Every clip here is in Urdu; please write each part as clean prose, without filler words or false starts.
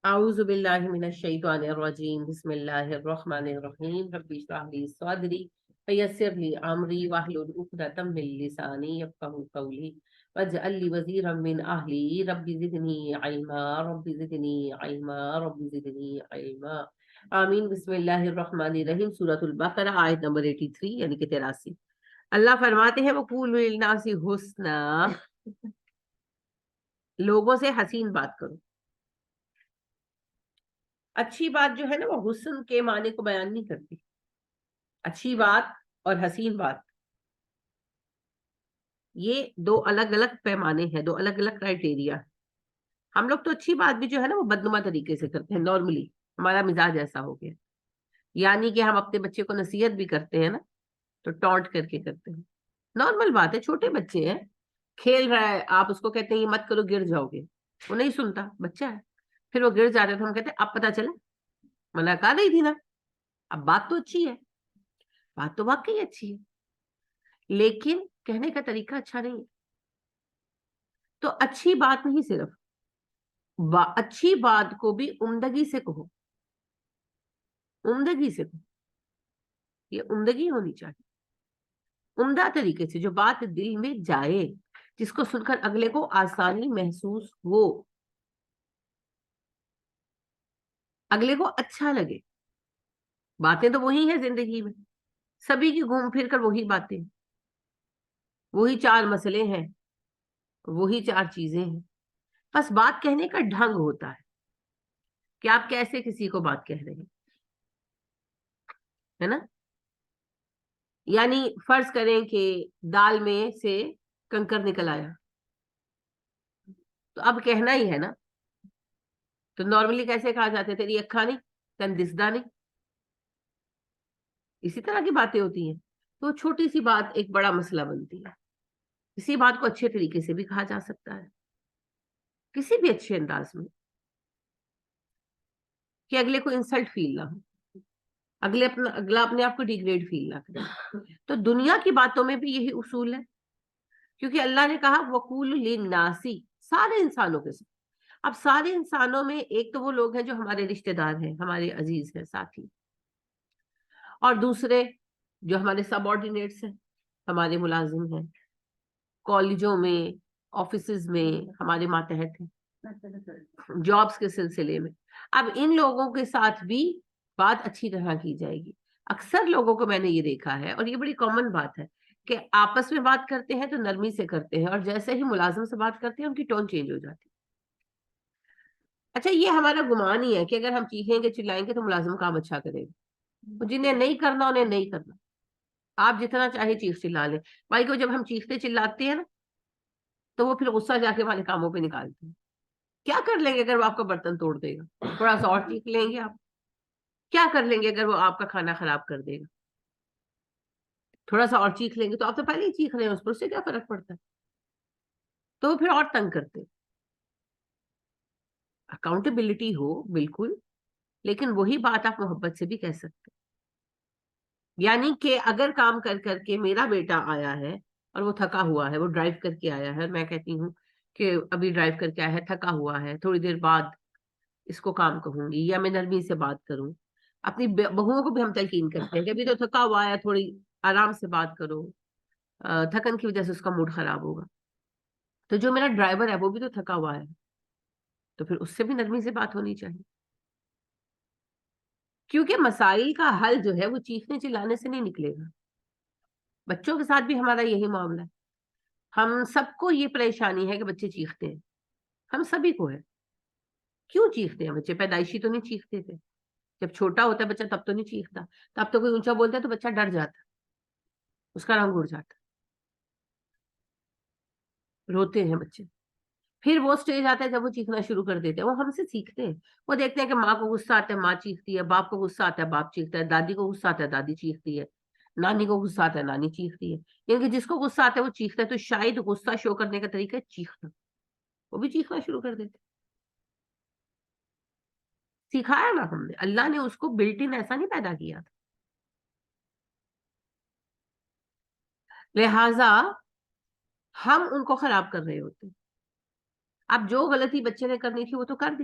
اعوذ باللہ من الشیطان الرجیم بسم اللہ الرحمن الرحیم رب اشرح لی صدری ویسر لی امری واحلل عقدۃ من لسانی یفقهوا قولی واجعل لی وزیرا من اہلی رب زدنی علما رب زدنی علما رب زدنی علما آمین۔ بسم اللہ الرحمن الرحیم، سورۃ البقرہ آیت نمبر 83 یعنی کہ 83۔ اللہ فرماتے ہیں وقولوا للناس حسنا، لوگوں سے حسین بات کرو۔ اچھی بات جو ہے نا وہ حسن کے معنی کو بیان نہیں کرتی۔ اچھی بات اور حسین بات یہ دو الگ الگ پیمانے ہیں، دو الگ الگ کرائٹیریا۔ ہم لوگ تو اچھی بات بھی جو ہے نا وہ بدنما طریقے سے کرتے ہیں، نارملی ہمارا مزاج ایسا ہو گیا، یعنی کہ ہم اپنے بچے کو نصیحت بھی کرتے ہیں نا تو ٹونٹ کر کے کرتے ہیں۔ نارمل بات ہے، چھوٹے بچے ہیں، کھیل رہا ہے، آپ اس کو کہتے ہیں یہ مت کرو گر جاؤ گے، وہ نہیں سنتا، بچہ ہے، پھر وہ گر جاتا ہے تو ہم کہتے ہیں اب پتا چلا، منع کر رہی تھی نا۔ اب بات تو اچھی ہے، بات تو واقعی اچھی ہے، لیکن کہنے کا طریقہ اچھا نہیں ہے۔ تو اچھی بات نہیں، صرف اچھی بات کو بھی عمدگی سے کہو، عمدگی سے کہو، یہ عمدگی ہونی چاہیے، عمدہ طریقے سے جو بات دل میں جائے، جس کو سن کر اگلے کو آسانی محسوس ہو، اگلے کو اچھا لگے۔ باتیں تو وہی ہیں زندگی میں، سبھی کی گھوم پھر کر وہی باتیں، وہی چار مسئلے ہیں، وہی چار چیزیں ہیں، بس بات کہنے کا ڈھنگ ہوتا ہے کہ آپ کیسے کسی کو بات کہہ رہے ہیں، ہے نا؟ یعنی فرض کریں کہ دال میں سے کنکر نکل آیا تو اب کہنا ہی ہے نا، تو نارملی کیسے کہا جاتا ہے تیری اکھا نہیں تن دسدا نہیں، اسی طرح کی باتیں ہوتی ہیں۔ تو چھوٹی سی بات ایک بڑا مسئلہ بنتی ہے۔ اسی بات کو اچھے طریقے سے بھی کہا جا سکتا ہے، کسی بھی اچھے انداز میں، کہ اگلے کو انسلٹ فیل نہ ہو، اگلا اپنے آپ کو ڈیگریڈ فیل نہ کرے۔ تو دنیا کی باتوں میں بھی یہی اصول ہے، کیونکہ اللہ نے کہا وقول للناسی، سارے انسانوں کے ساتھ۔ اب سارے انسانوں میں ایک تو وہ لوگ ہیں جو ہمارے رشتہ دار ہیں، ہمارے عزیز ہیں، ساتھی، اور دوسرے جو ہمارے سب آرڈینیٹس ہیں، ہمارے ملازم ہیں، کالجوں میں، آفیسز میں ہمارے ماتحت ہیں، جابس کے سلسلے میں۔ اب ان لوگوں کے ساتھ بھی بات اچھی طرح کی جائے گی۔ اکثر لوگوں کو میں نے یہ دیکھا ہے، اور یہ بڑی کامن بات ہے، کہ آپس میں بات کرتے ہیں تو نرمی سے کرتے ہیں، اور جیسے ہی ملازم سے بات کرتے ہیں ان کی ٹون چینج ہو جاتی ہے۔ اچھا، یہ ہمارا گمان ہی ہے کہ اگر ہم چیخیں گے چلائیں گے تو ملازم کام اچھا کرے گا، جنہیں نہیں کرنا انہیں نہیں کرنا، آپ جتنا چاہے چیخ چلا لیں۔ بھائی کو جب ہم چیختے چلاتے ہیں نا تو وہ پھر غصہ جا کے ہمارے کاموں پہ نکالتے ہیں۔ کیا کر لیں گے اگر وہ آپ کا برتن توڑ دے گا؟ تھوڑا سا اور چیخ لیں گے آپ۔ کیا کر لیں گے اگر وہ آپ کا کھانا خراب کر دے گا؟ تھوڑا سا اور چیخ لیں گے۔ تو آپ تو پہلے ہی چیخ رہے ہیں، اس پر اس سے کیا فرق پڑتا ہے؟ تو وہ پھر اور تنگ کرتے ہیں۔ اکاؤنٹیبلٹی ہو بالکل، لیکن وہی بات آپ محبت سے بھی کہہ سکتے ہیں۔ یعنی کہ اگر کام کر کر کے میرا بیٹا آیا ہے اور وہ تھکا ہوا ہے، وہ ڈرائیو کر کے آیا ہے، میں کہتی ہوں کہ ابھی ڈرائیو کر کے آیا ہے، تھکا ہوا ہے، تھوڑی دیر بعد اس کو کام کہوں گی، یا میں نرمی سے بات کروں۔ اپنی بہوؤں کو بھی ہم تلقین کرتے ہیں کہ ابھی تو تھکا ہوا ہے، تھوڑی آرام سے بات کرو، تھکن کی وجہ سے اس کا موڈ خراب ہوگا۔ تو جو میرا ڈرائیور ہے وہ بھی تو تھکا ہوا ہے، تو پھر اس سے بھی نرمی سے بات ہونی چاہیے، کیونکہ مسائل کا حل جو ہے وہ چیخنے چلانے سے نہیں نکلے گا۔ بچوں کے ساتھ بھی ہمارا یہی معاملہ ہے۔ ہم سب کو یہ پریشانی ہے کہ بچے چیختے ہیں، ہم سبھی کو ہے۔ کیوں چیختے ہیں بچے؟ پیدائشی تو نہیں چیختے تھے، جب چھوٹا ہوتا ہے بچہ تب تو نہیں چیختا، تب تو کوئی اونچا بولتا ہے تو بچہ ڈر جاتا، اس کا رنگ اڑ جاتا، روتے ہیں بچے۔ پھر وہ سٹیج آتا ہے جب وہ چیخنا شروع کر دیتے ہیں، وہ ہم سے سیکھتے ہیں۔ وہ دیکھتے ہیں کہ ماں کو غصہ آتا ہے ماں چیختی ہے، باپ کو غصہ آتا ہے باپ چیختا ہے، دادی کو غصہ آتا ہے دادی چیختی ہے، نانی کو غصہ آتا ہے نانی چیختی ہے۔ یعنی کہ جس کو غصہ آتا ہے وہ چیختا ہے، تو شاید غصہ شو کرنے کا طریقہ ہے چیخنا، وہ بھی چیخنا شروع کر دیتے۔ سکھایا نا ہم نے، اللہ نے اس کو بلٹ ان ایسا نہیں پیدا کیا تھا۔ لہذا ہم ان کو خراب کر رہے ہوتے۔ اب جو غلطی بچے نے کرنی تھی وہ تو کر دی،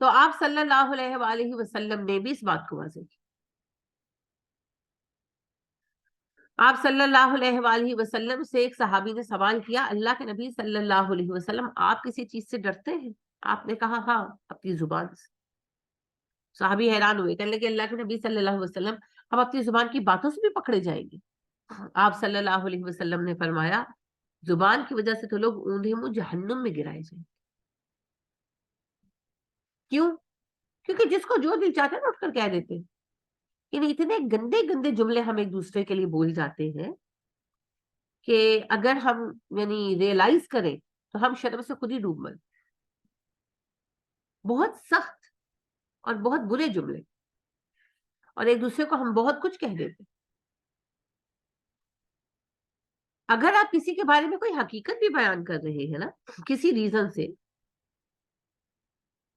تو آپ صلی اللہ علیہ وآلہ وسلم نے بھی اس بات کو واضح کی. آپ صلی اللہ علیہ وآلہ وسلم سے ایک صحابی نے سوال کیا, اللہ کے نبی صلی اللہ علیہ وسلم آپ کسی چیز سے ڈرتے ہیں؟ آپ نے کہا ہاں, اپنی زبان سے. صحابی حیران ہوئے, کہنے لگے اللہ کے نبی صلی اللہ علیہ وسلم ہم اپنی زبان کی باتوں سے بھی پکڑے جائیں گے؟ آپ صلی اللہ علیہ وسلم نے فرمایا زبان کی وجہ سے تو لوگ اوندھے منہ جہنم میں گرائے جائیں. کیوں؟ کیونکہ جس کو جو دل چاہتا ہے نا اٹھ کر کہہ دیتے ہیں. یعنی اتنے گندے گندے جملے ہم ایک دوسرے کے لیے بول جاتے ہیں کہ اگر ہم یعنی ریئلائز کریں تو ہم شرم سے خود ہی ڈوب مریں. بہت سخت اور بہت برے جملے, اور ایک دوسرے کو ہم بہت کچھ کہہ دیتے. اگر آپ کسی کے بارے میں کوئی حقیقت بھی بیان کر رہے ہیں نا کسی ریزن سے,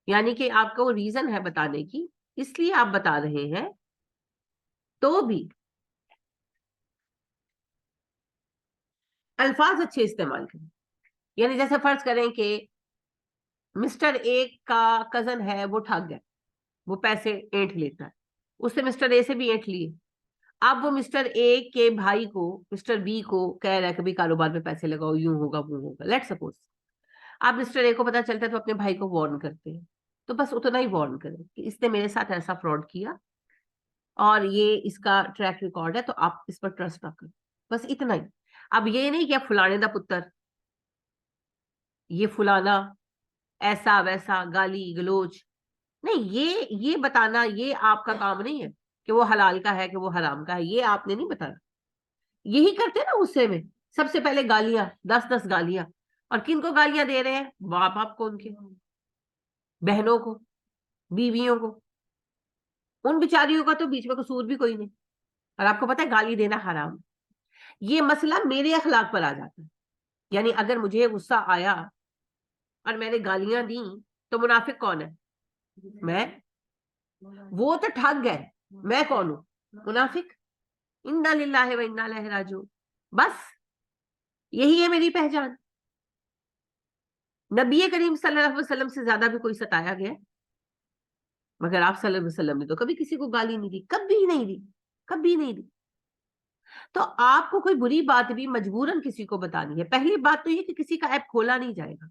یعنی کہ آپ کا وہ ریزن ہے بتانے کی, اس لیے آپ بتا رہے ہیں, تو بھی الفاظ اچھے استعمال کریں. یعنی جیسے فرض کریں کہ مسٹر ایک کا کزن ہے, وہ ٹھگ گیا, وہ پیسے اینٹ لیتا ہے, اس سے مسٹر اے سے بھی اینٹ لیے. اب وہ مسٹر اے کے بھائی کو, مسٹر بی کو کہہ رہا ہے کہ بھی کاروبار میں پیسے لگاؤ, یوں ہوگا وہ ہوگا. لیٹ سپوز آپ مسٹر اے کو پتا چلتا ہے تو اپنے بھائی کو وارن کرتے ہیں, تو بس اتنا ہی وارن کریں کہ اس نے میرے ساتھ ایسا فراڈ کیا اور یہ اس کا ٹریک ریکارڈ ہے, تو آپ اس پر ٹرسٹ نہ کریں. بس اتنا ہی. اب یہ نہیں کہ فلانے دا پتر, یہ فلانا, ایسا ویسا, گالی گلوچ نہیں, یہ بتانا یہ آپ کا کام نہیں ہے کہ وہ حلال کا ہے کہ وہ حرام کا ہے, یہ آپ نے نہیں بتانا. یہی کرتے نا غصے میں, سب سے پہلے گالیاں, 10 گالیاں. اور کن کو گالیاں دے رہے ہیں؟ باپ آپ کو, ان کے بہنوں کو, بیویوں کو. ان بیچاریوں کا تو بیچ میں قصور بھی کوئی نہیں, اور آپ کو پتا ہے گالی دینا حرام. یہ مسئلہ میرے اخلاق پر آ جاتا ہے. یعنی اگر مجھے غصہ آیا اور میں نے گالیاں دی تو منافق کون ہے؟ میں. وہ تو ٹھگ گئے, میں کون ہوں؟ منافق. انا للہ و انا الیہ راجعون. بس یہی ہے میری پہچان. نبی کریم صلی اللہ علیہ وسلم سے زیادہ بھی کوئی ستایا گیا, مگر آپ صلی اللہ علیہ وسلم نے تو کبھی کسی کو گالی نہیں دی, کبھی نہیں دی, کبھی نہیں دی. تو آپ کو کوئی بری بات بھی مجبوراً کسی کو بتانی ہے. پہلی بات تو یہ کہ کسی کا ایپ کھولا نہیں جائے گا.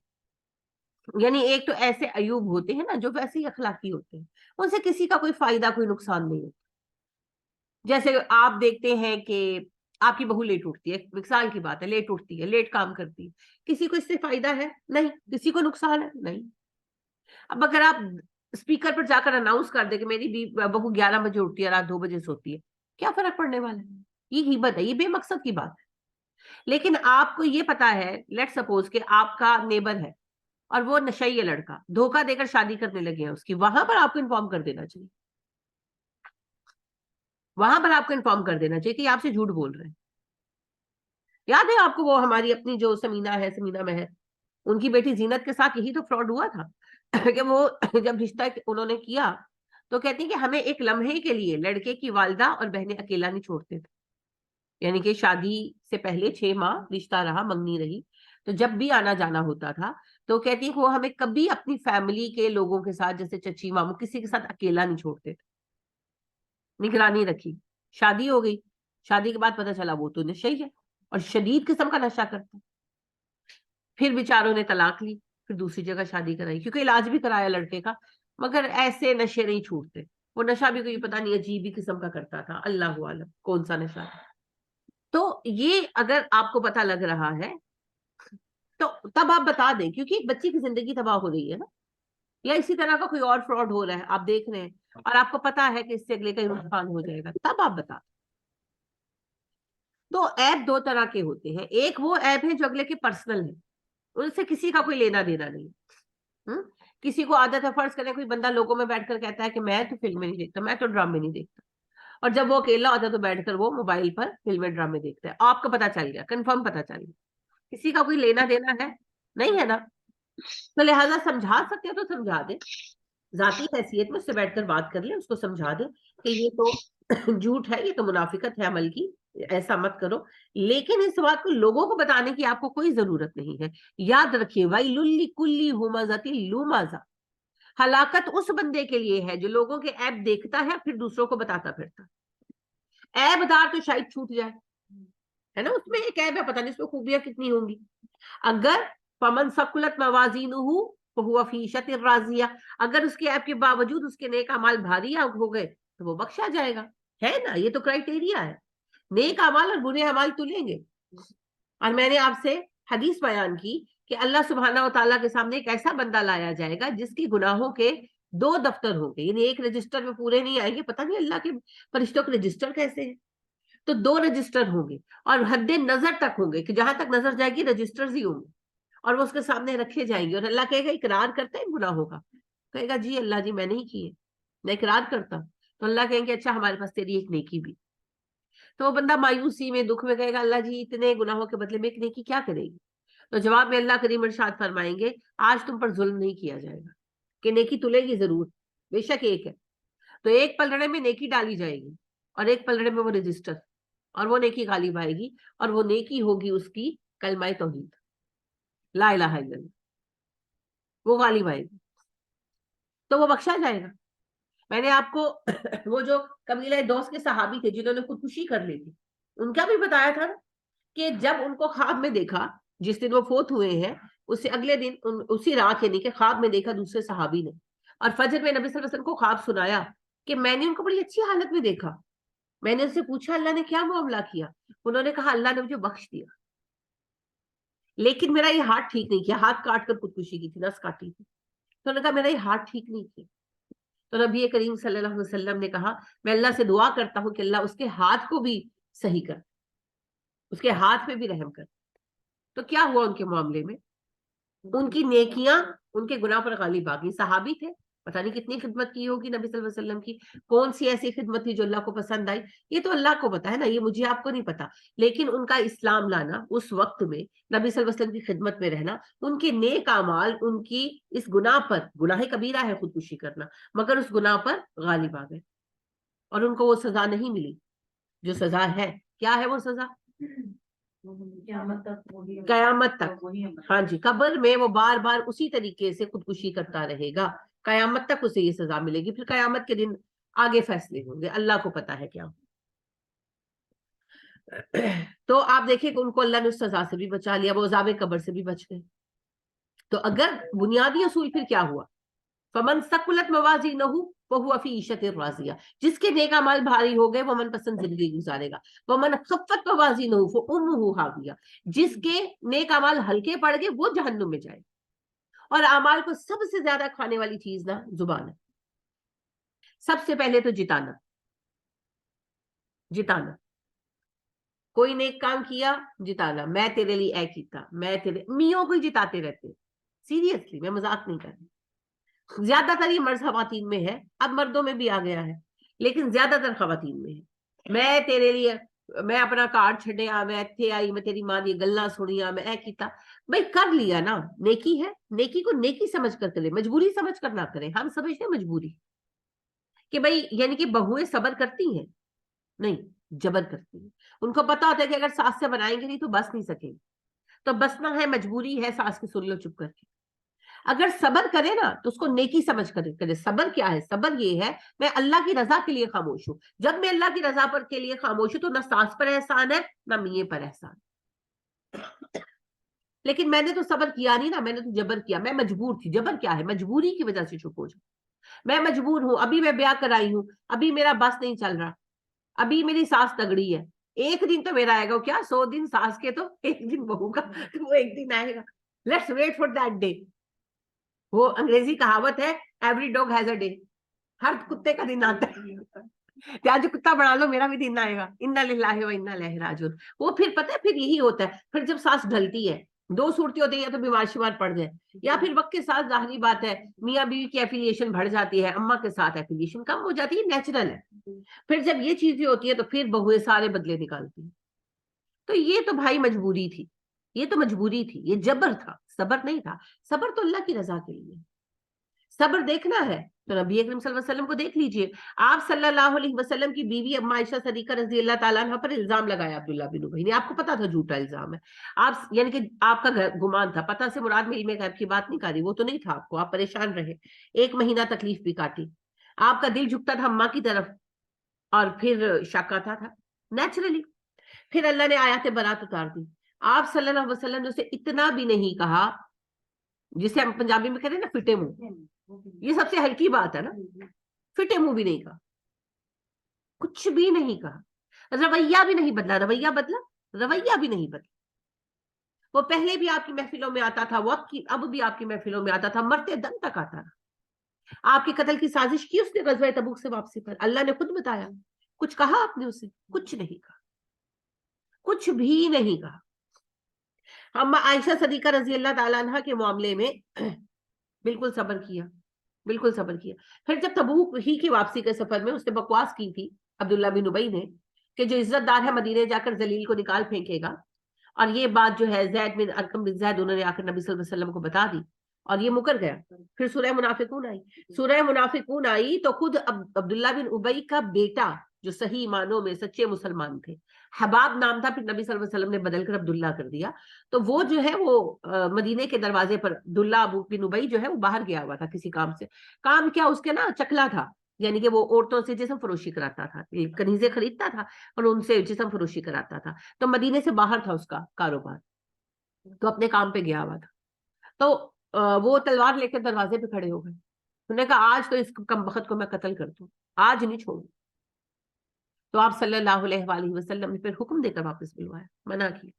یعنی ایک تو ایسے ایوب ہوتے ہیں نا جو ویسے ہی اخلاقی ہوتے ہیں, ان سے کسی کا کوئی فائدہ کوئی نقصان نہیں ہوتا. جیسے آپ دیکھتے ہیں کہ آپ کی بہو لیٹ اٹھتی ہے, مثال کی بات ہے, لیٹ اٹھتی ہے, لیٹ کام کرتی ہے, کسی کو اس سے فائدہ ہے؟ نہیں. کسی کو نقصان ہے؟ نہیں. اب اگر آپ اسپیکر پر جا کر اناؤنس کر دیں کہ میری بہو 11 بجے اٹھتی ہے, رات 2 بجے سوتی ہے, کیا فرق پڑنے والا ہے؟ یہ غیبت ہے, یہ بے مقصد کی بات ہے. لیکن آپ کو یہ پتا ہے, لیٹ سپوز کہ آپ کا نیبر ہے اور وہ نشئی ہے لڑکا, دھوکہ دے کر شادی کرنے لگے ہیں اس کی, وہاں پر آپ کو انفارم کر دینا چاہیے. وہاں پر آپ کو انفارم کر دینا چاہیے کہ آپ سے جھوٹ بول رہے ہیں. یاد ہے آپ کو وہ ہماری اپنی جو سمینا مہر, ان کی بیٹی زینت کے ساتھ یہی تو فراڈ ہوا تھا کہ وہ جب رشتہ انہوں نے کیا تو کہتی کہ ہمیں ایک لمحے کے لیے لڑکے کی والدہ اور بہنیں اکیلا نہیں چھوڑتے تھے. یعنی کہ شادی سے پہلے 6 ماہ رشتہ رہا, منگنی رہی, تو جب بھی آنا جانا ہوتا تھا تو کہتی کہ وہ ہمیں کبھی اپنی فیملی کے لوگوں کے ساتھ, جیسے چچی ماموں, کسی کے ساتھ اکیلا نہیں چھوڑتے تھے. نگرانی رکھی. شادی ہو گئی, شادی کے بعد پتہ چلا وہ تو نشئی ہے اور شدید قسم کا نشہ کرتا. پھر بیچاروں نے طلاق لی, پھر دوسری جگہ شادی کرائی, کیونکہ علاج بھی کرایا لڑکے کا, مگر ایسے نشے نہیں چھوٹتے. وہ نشہ بھی کوئی پتہ نہیں عجیب ہی قسم کا کرتا تھا, اللہ عالم کون سا نشہ. تو یہ اگر آپ کو پتہ لگ رہا ہے تو تب آپ بتا دیں, کیونکہ بچی کی زندگی تباہ ہو رہی ہے نا, یا اسی طرح کا کوئی اور فراڈ ہو رہا ہے, آپ دیکھ رہے ہیں اور آپ کو پتا ہے کہ اس سے اگلے کا نقصان ہو جائے گا, تب آپ بتا. تو ایپ 2 طرح کے ہوتے ہیں. ایک وہ ایپ ہے جو اگلے کے پرسنل ہے, ان سے کسی کا کوئی لینا دینا نہیں. کسی کو عادت ہے, فرض کریں کوئی بندہ لوگوں میں بیٹھ کر کہتا ہے کہ میں تو فلمیں نہیں دیکھتا, میں تو ڈرامے نہیں دیکھتا, اور جب وہ اکیلا ہوتا ہے تو بیٹھ کر وہ موبائل پر فلمیں ڈرامے دیکھتا ہے. آپ کو پتا چل گیا, کنفرم پتا چل گیا, کسی کا کوئی لینا دینا ہے نہیں ہے نا. تو لہٰذا سمجھا سکتے ہو تو سمجھا دیں, ذاتی حیثیت میں اس سے بیٹھ کر بات کر لیں, اس کو سمجھا دیں کہ یہ تو جھوٹ ہے, یہ تو منافقت ہے عمل کی, ایسا مت کرو. لیکن اس بات کو لوگوں کو بتانے کی آپ کو کوئی ضرورت نہیں ہے. یاد رکھیے وَيْلٌ لِّكُلِّ هُمَزَةٍ لُمَزَةٍ, ہلاکت اس بندے کے لیے ہے جو لوگوں کے عیب دیکھتا ہے پھر دوسروں کو بتاتا پھرتا. عیب دار تو شاید چھوٹ جائے, ہے نا, اس میں ایک عیب ہے, پتہ نہیں اس میں خوبیاں کتنی ہوں گی. اگر فمن ثقلت موازینہ فہو فی عیشۃ راضیہ, اگر اس کے عیب کے باوجود اس کے نیک اعمال بھاری ہو گئے تو وہ بخشا جائے گا. ہے نا, یہ تو کرائٹیریا ہے, نیک اعمال اور برے اعمال تلیں گے. اور میں نے آپ سے حدیث بیان کی کہ اللہ سبحانہ و تعالیٰ کے سامنے ایک ایسا بندہ لایا جائے گا جس کی گناہوں کے 2 دفتر ہوں گے, یعنی ایک رجسٹر میں پورے نہیں آئیں گے. پتہ نہیں اللہ کے فرشتوں کے رجسٹر کیسے ہیں, تو 2 رجسٹر ہوں گے اور حد نظر تک ہوں گے کہ جہاں تک نظر جائے گی رجسٹرز ہی ہوں گے, اور وہ اس کے سامنے رکھے جائیں گے. اور اللہ کہے گا اقرار کرتا ہے ان گناہوں کا, کہے گا جی اللہ جی میں نہیں کیے, میں اقرار کرتا ہوں. تو اللہ کہیں گے اچھا ہمارے پاس تیری ایک نیکی بھی. تو وہ بندہ مایوسی میں دکھ میں کہے گا اللہ جی اتنے گناہوں کے بدلے میں ایک نیکی کیا کرے گی. تو جواب میں اللہ کریم ارشاد فرمائیں گے آج تم پر ظلم نہیں کیا جائے گا, کہ نیکی تلے گی ضرور, بے شک ایک ہے. تو ایک پلڑے میں نیکی ڈالی جائے گی اور ایک پلڑے میں وہ رجسٹر, اور وہ نیکی غالب آئے گی, اور وہ نیکی ہوگی اس کی کلمہ توحید, لا الہ الا اللہ, وہ غالب آئے گی تو وہ بخشا جائے گا. میں نے آپ کو وہ جو قبیلہ دوست کے صحابی تھے جنہوں نے خودکشی کر لی تھی, ان کا بھی بتایا تھا کہ جب ان کو خواب میں دیکھا, جس دن وہ فوت ہوئے ہیں اس سے اگلے دن اسی رات یعنی کہ خواب میں دیکھا دوسرے صحابی نے, اور فجر میں نبی صلی اللہ علیہ وسلم کو خواب سنایا کہ میں نے ان کو بڑی اچھی حالت میں دیکھا. میں نے ان سے پوچھا اللہ نے کیا معاملہ کیا, انہوں نے کہا اللہ نے مجھے بخش دیا, لیکن میرا یہ ہاتھ ٹھیک نہیں کیا, ہاتھ کاٹ کر خودکشی کی تھی, نس کاٹی تھی. تو انہوں نے کہا میرا یہ ہاتھ ٹھیک نہیں کیا. تو نبی کریم صلی اللہ علیہ وسلم نے کہا میں اللہ سے دعا کرتا ہوں کہ اللہ اس کے ہاتھ کو بھی صحیح کر, اس کے ہاتھ میں بھی رحم کر. تو کیا ہوا ان کے معاملے میں, ان کی نیکیاں ان کے گناہ پر غالب آ گئی. صحابی تھے, پتہ نہیں کتنی خدمت کی ہوگی نبی صلی اللہ علیہ وسلم کی, کون سی ایسی خدمت تھی جو اللہ کو پسند آئی, یہ تو اللہ کو پتا ہے نا, یہ مجھے آپ کو نہیں پتا. لیکن ان کا اسلام لانا, اس وقت میں نبی صلی اللہ علیہ وسلم کی خدمت میں رہنا, ان کے نیک اعمال ان کی اس گناہ پر, گناہ کبیرہ ہے خودکشی کرنا, مگر اس گناہ پر غالب آ گئے, اور ان کو وہ سزا نہیں ملی جو سزا ہے. کیا ہے وہ سزا؟ قیامت تک. ہاں جی, قبر میں وہ بار بار اسی طریقے سے خودکشی کرتا رہے گا, قیامت تک اسے یہ سزا ملے گی. پھر قیامت کے دن آگے فیصلے ہوں گے, اللہ کو پتا ہے کیا. تو آپ دیکھیں کہ ان کو اللہ نے اس سزا سے بھی بچا لیا, وہ عذاب قبر سے بھی بچ گئے. تو اگر بنیادی اصول پھر کیا ہوا, فمن ثقلت موازینہ فہو فی عیشۃ راضیہ, جس کے نیک اعمال بھاری ہو گئے وہ من پسند زندگی گزارے گا. ومن خفت موازینہ فامہ ہاویہ, جس کے نیک اعمال ہلکے پڑ گئے وہ جہنم میں جائے. اور اعمال کو سب سے زیادہ کھانے والی چیز نا زبان ہے. سب سے پہلے تو جتانا, جتانا, کوئی نیک کام کیا جتانا, میں تیرے لیے اے کیتا, میں تیرے, میوں کو ہی جتاتے رہتے. سیریسلی میں مذاق نہیں کر رہی. زیادہ تر یہ مرد خواتین میں ہے, اب مردوں میں بھی آ گیا ہے, لیکن زیادہ تر خواتین میں ہے. میں تیرے لیے, میں اپنا کارڈ چھڈیا, میں اتھے آئی, میں تیری ماں دی گلاں سنیا, میں اے کیتا. بھائی کر لیا نا, نیکی ہے, نیکی کو نیکی سمجھ کر کرے, مجبوری سمجھ کر نہ کرے. ہم سمجھتے ہیں مجبوری کہ بھائی یعنی کہ بہویں صبر کرتی ہیں, نہیں, جبر کرتی ہیں. ان کو پتا ہوتا ہے کہ اگر ساس سے بنائیں گے نہیں تو بس نہیں سکیں, تو بسنا ہے, مجبوری ہے, ساس کی سن لو چپ کر کے. اگر صبر کرے نا تو اس کو نیکی سمجھ کر کرے. صبر کیا ہے؟ صبر یہ ہے میں اللہ کی رضا کے لیے خاموش ہوں. جب میں اللہ کی رضا پر کے لیے خاموش ہوں تو نہ ساس پر احسان ہے نہ میاں پر احسان. لیکن میں نے تو صبر کیا نہیں نا, میں نے تو جبر کیا, میں مجبور تھی. جبر کیا ہے؟ مجبوری کی وجہ سے چپ ہو جاؤ. میں مجبور ہوں, ابھی میں بیاہ کرائی ہوں, ابھی میرا بس نہیں چل رہا, ابھی میری ساس تگڑی ہے. ایک دن تو میرا آئے گا, کیا 100 دن ساس کے تو ایک دن بہو کا, وہ ایک دن آئے گا. Let's wait for that day. وہ انگریزی کہاوت ہے, every dog has a day, ہر کتے کا دن آتا ہے. آج کتا بنا لو میرا بھی دن آئے گا. انا للہ و انا الیہ راجعون. وہ پھر پتہ ہے پھر یہی ہوتا ہے, پھر جب سانس ڈھلتی ہے, 2 صورتیں ہوتی ہیں, یا تو بیمار شمار پڑ جائے, یا پھر وقت کے ساتھ ظاہری بات ہے میاں بیوی کی ایفیلیشن بڑھ جاتی ہے, اماں کے ساتھ ایفیلیشن کم ہو جاتی ہے, نیچرل ہے. پھر جب یہ چیزیں ہوتی ہیں تو پھر بہویں سارے بدلے نکالتی ہیں. تو یہ تو بھائی مجبوری تھی, یہ تو مجبوری تھی, یہ جبر تھا, صبر نہیں تھا. صبر تو اللہ کی رضا کے لیے. صبر دیکھنا ہے تو نبی اکرم صلی اللہ علیہ وسلم کو دیکھ لیجئے، آپ صلی اللہ علیہ وسلم کی بیوی اما عائشہ صدیقہ رضی اللہ تعالیٰ عنہ پر الزام لگایا عبداللہ بن ابی نے، آپ کو پتا تھا جھوٹا الزام ہے، آپ یعنی کہ آپ کا گمان تھا، پتہ سے مراد میں علم غیب کی بات نہیں کر رہی، وہ تو نہیں تھا آپ کو، آپ پریشان رہے، 1 مہینہ تکلیف بھی کاٹی، آپ کا دل جھکتا تھا اماں کی طرف اور پھر شک آتا تھا نیچرلی، پھر اللہ نے آیات برات اتار دی، آپ صلی اللہ علیہ وسلم نے اسے اتنا بھی نہیں کہا، جسے ہم پنجابی میں کہتے ہیں نا فٹے منہ، یہ سب سے ہلکی بات ہے نا، فٹے منہ بھی نہیں کہا، کچھ بھی نہیں کہا، رویہ بھی نہیں بدلا، رویہ بدلا، رویہ بھی نہیں بدلا، وہ پہلے بھی آپ کی محفلوں میں آتا تھا، وہ اب بھی آپ کی محفلوں میں آتا تھا، مرتے دم تک آتا رہا، آپ کے قتل کی سازش کی اس نے غزوہ تبوک سے واپسی پر، اللہ نے خود بتایا، کچھ کہا آپ نے اسے؟ کچھ نہیں کہا، کچھ بھی نہیں کہا۔ اما عائشہ صدیقہ رضی اللہ تعالیٰ عنہ کے معاملے میں بالکل صبر کیا، بالکل صبر کیا، پھر جب تبوک ہی کی واپسی کے سفر میں اس نے بکواس کی تھی عبداللہ بن ابی نے کہ جو عزت دار ہے مدینے جا کر ذلیل کو نکال پھینکے گا، اور یہ بات جو ہے زید بن ارقم بن زید انہوں نے آ کر نبی صلی اللہ علیہ وسلم کو بتا دی اور یہ مکر گیا۔ پھر سورہ منافقون آئی، سورہ منافقون آئی تو خود عبداللہ بن ابی کا بیٹا جو صحیح معنوں میں سچے مسلمان تھے، حباب نام تھا، پھر نبی صلی اللہ علیہ وسلم نے بدل کر عبداللہ کر دیا، تو وہ جو ہے وہ مدینے کے دروازے پر عبداللہ بن ابی جو ہے وہ باہر گیا ہوا تھا کسی کام سے، کام کیا اس کے نا چکلا تھا، یعنی کہ وہ عورتوں سے جسم فروشی کراتا تھا، کنیزیں خریدتا تھا اور ان سے جسم فروشی کراتا تھا، تو مدینے سے باہر تھا اس کا کاروبار، تو اپنے کام پہ گیا ہوا تھا، تو وہ تلوار لے کر دروازے پہ کھڑے ہو گئے، انہوں نے کہا آج تو اس کم بخت کو میں قتل کر دوں، آج نہیں چھوڑوں، تو آپ صلی اللہ علیہ وآلہ وسلم نے پھر حکم دے کر واپس بلوایا، منع کیا،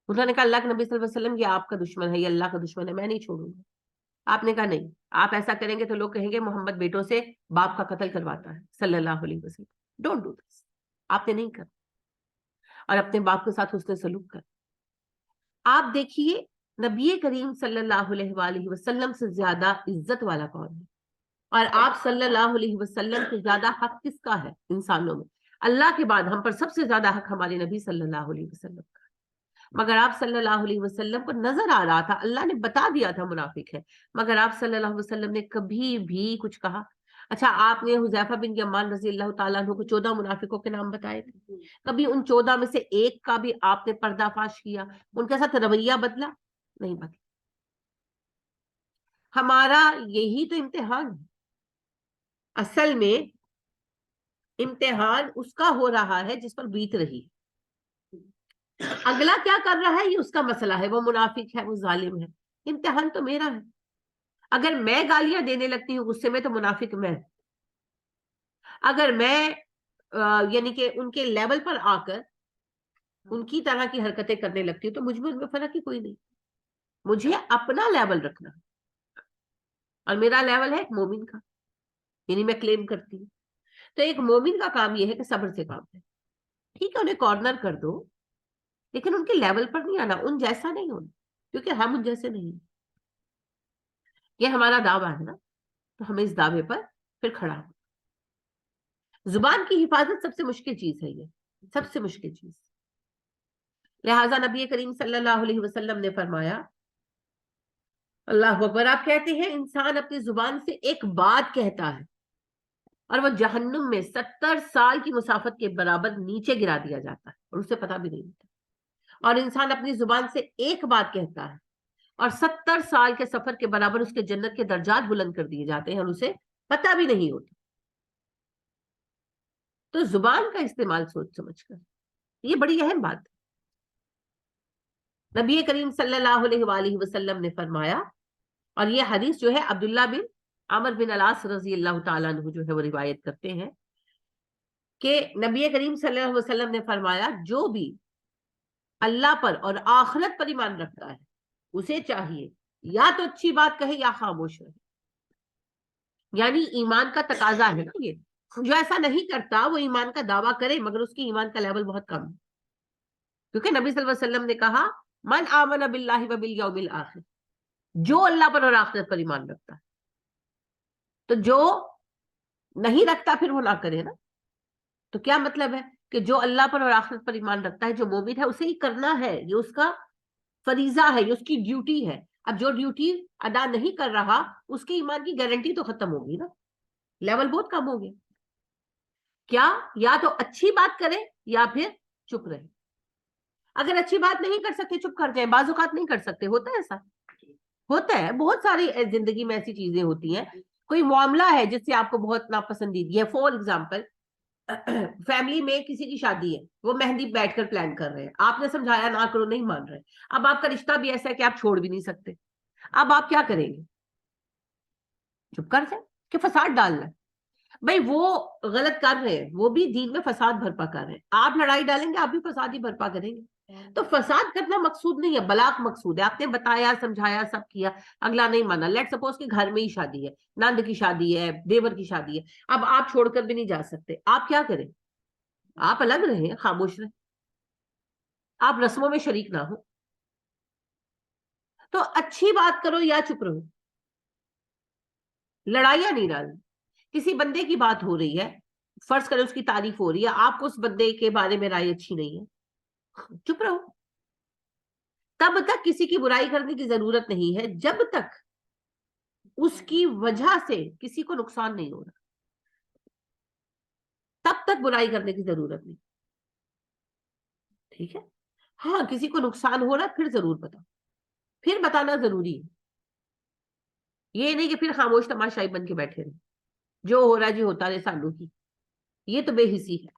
انہوں نے کہا اللہ کے نبی صلی اللہ علیہ وسلم یہ آپ کا دشمن ہے، یہ اللہ کا دشمن ہے، میں نہیں چھوڑوں گا، آپ نے کہا نہیں، آپ ایسا کریں گے تو لوگ کہیں گے محمد بیٹوں سے باپ کا قتل کرواتا ہے صلی اللہ علیہ وسلم، ڈونٹ ڈو دس، آپ نے نہیں کر، اور اپنے باپ کے ساتھ حسن سلوک کر۔ آپ دیکھیے نبی کریم صلی اللہ علیہ وآلہ وسلم سے زیادہ عزت والا کون ہے، اور آپ صلی اللہ علیہ وسلم سے زیادہ حق کس کا ہے انسانوں میں؟ اللہ کے بعد ہم پر سب سے زیادہ حق ہمارے نبی صلی اللہ علیہ وسلم کا، مگر آپ صلی اللہ علیہ وسلم کو نظر آ رہا تھا، اللہ نے بتا دیا تھا منافق ہے، مگر آپ صلی اللہ علیہ وسلم نے کبھی بھی کچھ کہا؟ اچھا آپ نے حذیفہ بن یمان رضی اللہ تعالیٰ عنہ کو 14 منافقوں کے نام بتائے تھے، کبھی ان 14 میں سے ایک کا بھی آپ نے پردہ فاش کیا، ان کے ساتھ رویہ بدلا؟ نہیں بدلا۔ ہمارا یہی تو امتحان ہے، اصل میں امتحان اس کا ہو رہا ہے جس پر بیت رہی، اگلا کیا کر رہا ہے یہ اس کا مسئلہ ہے، وہ منافق ہے، وہ ظالم ہے، امتحان تو میرا ہے، اگر میں گالیاں دینے لگتی ہوں غصے میں تو منافق میں، اگر میں یعنی کہ ان کے لیول پر آ کر ان کی طرح کی حرکتیں کرنے لگتی ہوں تو مجھ میں ان میں فرق ہی کوئی نہیں، مجھے اپنا لیول رکھنا، اور میرا لیول ہے ایک مومن کا، یعنی میں کلیم کرتی ہوں، تو ایک مومن کا کام یہ ہے کہ صبر سے کام ہے، ٹھیک ہے انہیں کارنر کر دو لیکن ان کے لیول پر نہیں آنا، ان جیسا نہیں ہونا، کیونکہ ہم ان جیسے نہیں، یہ ہمارا دعویٰ ہے نا، تو ہمیں اس دعوے پر پھر کھڑا ہو۔ زبان کی حفاظت سب سے مشکل چیز ہے، یہ سب سے مشکل چیز، لہٰذا نبی کریم صلی اللہ علیہ وسلم نے فرمایا، اللہ اکبر، آپ کہتے ہیں انسان اپنی زبان سے ایک بات کہتا ہے اور وہ جہنم میں 70 سال کی مسافت کے برابر نیچے گرا دیا جاتا ہے اور اسے پتا بھی نہیں ہوتا، اور انسان اپنی زبان سے ایک بات کہتا ہے اور 70 سال کے سفر کے برابر اس کے جنت کے درجات بلند کر دیے جاتے ہیں اور اسے پتا بھی نہیں ہوتا۔ تو زبان کا استعمال سوچ سمجھ کر، یہ بڑی اہم بات ہے۔ نبی کریم صلی اللہ علیہ وآلہ وسلم نے فرمایا، اور یہ حدیث جو ہے عبداللہ بن عمر بن العاص رضی اللہ تعالیٰ عنہ جو ہے وہ روایت کرتے ہیں کہ نبی کریم صلی اللہ علیہ وسلم نے فرمایا، جو بھی اللہ پر اور آخرت پر ایمان رکھتا ہے اسے چاہیے یا تو اچھی بات کہے یا خاموش رہے، یعنی ایمان کا تقاضا ہے نا یہ، جو ایسا نہیں کرتا وہ ایمان کا دعویٰ کرے مگر اس کی ایمان کا لیول بہت کم ہے، کیونکہ نبی صلی اللہ علیہ وسلم نے کہا من آمن باللہ وبالیوم الآخر، جو اللہ پر اور آخرت پر ایمان رکھتا ہے، تو جو نہیں رکھتا پھر وہ نہ کرے نا، تو کیا مطلب ہے کہ جو اللہ پر اور آخرت پر ایمان رکھتا ہے، جو مومن ہے، اسے ہی کرنا ہے، یہ اس کا فریضہ ہے، یہ اس کی ڈیوٹی ہے، اب جو ڈیوٹی ادا نہیں کر رہا اس کے ایمان کی گارنٹی تو ختم ہوگی نا, لیول بہت کم ہو گیا. کیا یا تو اچھی بات کرے یا پھر چپ رہے. اگر اچھی بات نہیں کر سکتے چپ کر جائیں, بعض اوقات نہیں کر سکتے, ہوتا ہے ایسا, ہوتا ہے. بہت ساری زندگی میں ایسی چیزیں ہوتی ہیں. کوئی معاملہ ہے جس سے آپ کو بہت ناپسندیدگی ہے, فار ایگزامپل فیملی میں کسی کی شادی ہے, وہ مہندی بیٹھ کر پلان کر رہے ہیں, آپ نے سمجھایا نہ کرو, نہیں مان رہے. اب آپ کا رشتہ بھی ایسا ہے کہ آپ چھوڑ بھی نہیں سکتے. اب آپ کیا کریں گے؟ چپ کر جائیں کہ فساد ڈالنا ہے؟ بھائی وہ غلط کر رہے ہیں, وہ بھی دین میں فساد برپا کر رہے ہیں. آپ لڑائی ڈالیں گے, آپ بھی فساد ہی برپا کریں گے. تو فساد کرنا مقصود نہیں ہے, بلاغ مقصود ہے. آپ نے بتایا, سمجھایا, سب کیا, اگلا نہیں مانا. لیٹ سپوز کہ گھر میں ہی شادی ہے, نند کی شادی ہے, دیور کی شادی ہے, اب آپ چھوڑ کر بھی نہیں جا سکتے, آپ کیا کریں؟ آپ الگ رہیں, خاموش رہیں, آپ رسموں میں شریک نہ ہو. تو اچھی بات کرو یا چپ رہو, لڑائیاں نہیں ڈالنی. کسی بندے کی بات ہو رہی ہے, فرض کریں اس کی تعریف ہو رہی ہے, آپ کو اس بندے کے بارے میں رائے اچھی نہیں ہے, چپ رہو. تب تک کسی کی برائی کرنے کی ضرورت نہیں ہے جب تک اس کی وجہ سے کسی کو نقصان نہیں ہو رہا, تب تک برائی کرنے کی ضرورت نہیں. ٹھیک ہے, ہاں کسی کو نقصان ہو رہا پھر ضرور بتاؤ, پھر بتانا ضروری ہے. یہ نہیں کہ پھر خاموش تماشائی بن کے بیٹھے رہے, جو ہو رہا جی ہوتا رہے سالوں کی, یہ تو بے حسی ہے.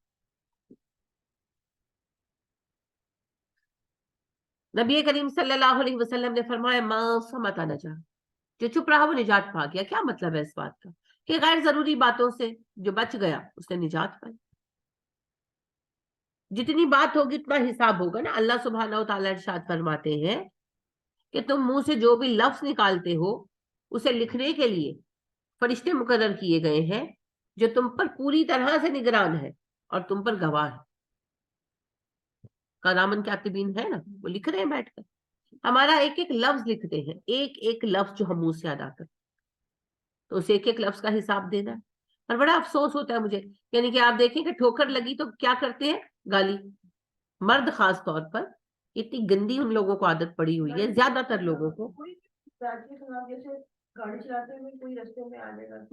نبی کریم صلی اللہ علیہ وسلم نے فرمایا ما صمت نجا, جو چپ رہا وہ نجات پا گیا. کیا مطلب ہے اس بات کا؟ کہ غیر ضروری باتوں سے جو بچ گیا اس نے نجات پائی. جتنی بات ہوگی اتنا حساب ہوگا نا. اللہ سبحانہ و تعالی ارشاد فرماتے ہیں کہ تم منہ سے جو بھی لفظ نکالتے ہو اسے لکھنے کے لیے فرشتے مقرر کیے گئے ہیں جو تم پر پوری طرح سے نگران ہے اور تم پر گواہ ہے. کرامن کاتبین ہے نا, وہ لکھ رہے ہیں بیٹھ کر. ہمارا ایک ایک لفظ لکھتے ہیں, ایک ایک لفظ جو ہم منہ سے ادا کرتے, تو اس ایک ایک لفظ کا حساب دینا ہے. اور بڑا افسوس ہوتا ہے مجھے, یعنی کہ آپ دیکھیں کہ ٹھوکر لگی تو کیا کرتے ہیں؟ گالی. مرد خاص طور پر اتنی گندی ان لوگوں کو عادت پڑی ہوئی ہے, زیادہ تر لوگوں کو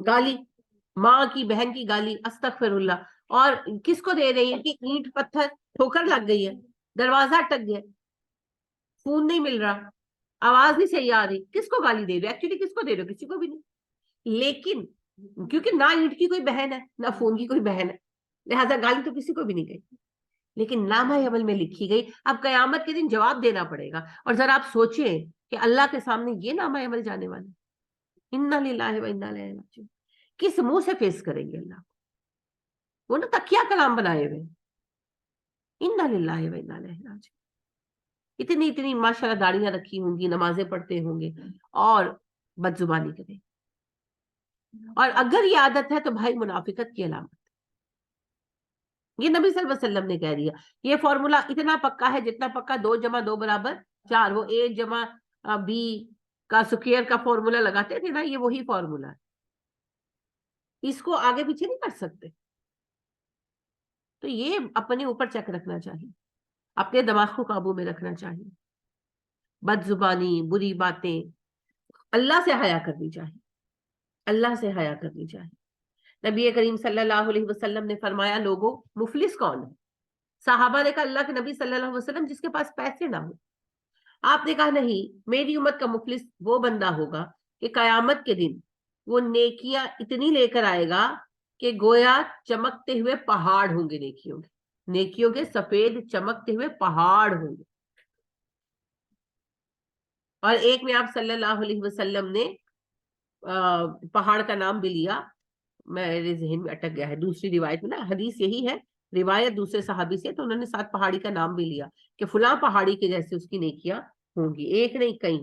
گالی, ماں کی, بہن کی گالی, استغفر اللہ. اور کس کو دے رہی ہے کہ اینٹ پتھر ٹھوکر لگ گئی ہے, دروازہ اٹک گیا, فون نہیں مل رہا, آواز نہیں صحیح آ رہی, کس کو گالی دے رہے ہو؟ ایکچولی کس کو دے رہے ہو؟ کسی کو بھی نہیں. لیکن کیونکہ نہ اینٹ کی کوئی بہن ہے نہ فون کی کوئی بہن ہے, لہذا گالی تو کسی کو بھی نہیں گئی, لیکن نامہ عمل میں لکھی گئی. اب قیامت کے دن جواب دینا پڑے گا. اور ذرا آپ سوچیں کہ اللہ کے سامنے یہ نامہ عمل جانے والا, انا للہ و انا الیہ راجعون, کس منہ سے فیس کریں گے اللہ کو؟ وہ نا تکیہ کلام بنائے ہوئے, انا للہ و انا الیہ راجعون. اتنی اتنی ماشاءاللہ داڑیاں رکھی ہوں گی, نمازیں پڑھتے ہوں گے, اور بد زبانی کریں. اور اگر یہ عادت ہے تو بھائی منافقت کی علامت. یہ نبی صلی اللہ علیہ وسلم نے کہہ دیا. یہ فارمولا اتنا پکا ہے جتنا پکا 2 + 2 = 4, وہ A + B کا سکوئر کا فارمولا لگاتے تھے نا, یہ وہی فارمولا ہے, اس کو آگے پیچھے نہیں کر سکتے. تو یہ اپنے اوپر چیک رکھنا چاہیے, اپنے دماغ کو قابو میں رکھنا چاہیے. بد زبانی, بری باتیں, اللہ سے حیا کرنی چاہیے, اللہ سے حیا کرنی چاہیے. نبی کریم صلی اللہ علیہ وسلم نے فرمایا لوگوں مفلس کون ہے؟ صحابہ نے کہا اللہ کے نبی صلی اللہ علیہ وسلم جس کے پاس پیسے نہ ہو. آپ نے کہا نہیں, میری امت کا مفلس وہ بندہ ہوگا کہ قیامت کے دن وہ نیکیاں اتنی لے کر آئے گا کہ گویا چمکتے ہوئے پہاڑ ہوں گے, نیکیوں کے سفید چمکتے ہوئے پہاڑ ہوں گے. اور ایک میں آپ صلی اللہ علیہ وسلم نے پہاڑ کا نام بھی لیا, میرے ذہن میں اٹک گیا ہے, دوسری روایت میں نا, حدیث یہی ہے, روایت دوسرے صحابی سے, تو انہوں نے ساتھ پہاڑی کا نام بھی لیا کہ فلاں پہاڑی کے جیسے اس کی نیکیاں ہوں گی, ایک نہیں کئی.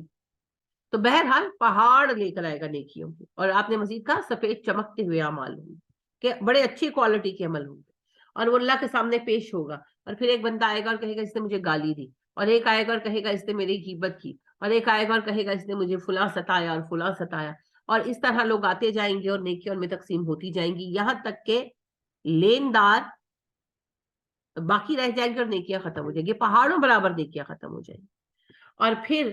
تو بہرحال پہاڑ لے کر آئے گا نیکیوں کی. اور آپ نے مزید کہا سفید چمکتے ہوئے اعمال ہوں گے, کہ بڑے اچھی کوالٹی کے عمل ہوں گے, اور وہ اللہ کے سامنے پیش ہوگا. اور پھر ایک بندہ آئے گا اور کہے گا اس نے مجھے گالی دی, اور ایک آئے گا اور کہے گا اس نے میری غیبت کی, اور ایک آئے گا اور کہے گا اس نے مجھے فلاں ستایا اور فلاں ستایا. اور اس طرح لوگ آتے جائیں گے اور نیکیوں میں تقسیم ہوتی جائیں گی, یہاں تک کہ لیندار باقی رہ جائیں گے اور نیکیاں ختم ہو جائیں گی, پہاڑوں برابر نیکیاں ختم ہو جائیں گی. اور پھر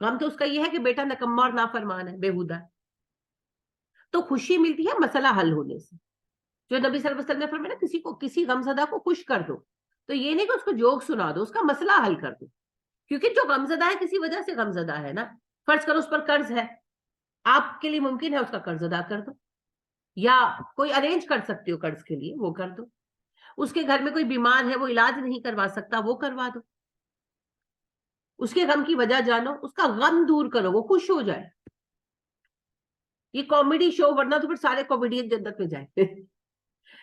غم تو اس کا یہ ہے کہ بیٹا نکما اور نافرمان ہے، بیہودہ ہے. تو خوشی ملتی ہے مسئلہ حل ہونے سے. جو نبی صلی اللہ علیہ وسلم نے فرمایا کسی کو، کسی غمزدہ کو خوش کر دو، تو یہ نہیں کہ اس کو جوک سنا دو، اس کا مسئلہ حل کر دو. کیونکہ جو غمزدہ ہے کسی وجہ سے غمزدہ ہے نا. فرض کرو اس پر قرض ہے، آپ کے لیے ممکن ہے اس کا قرض ادا کر دو، یا کوئی ارینج کر سکتے ہو قرض کے لیے، وہ کر دو. اس کے گھر میں کوئی بیمار ہے، وہ علاج نہیں کروا سکتا، وہ کروا دو. اس کے غم کی وجہ جانو، اس کا غم دور کرو، وہ خوش ہو جائے. یہ کامیڈی شو، ورنہ تو پھر سارے کامیڈین جنت میں جائیں.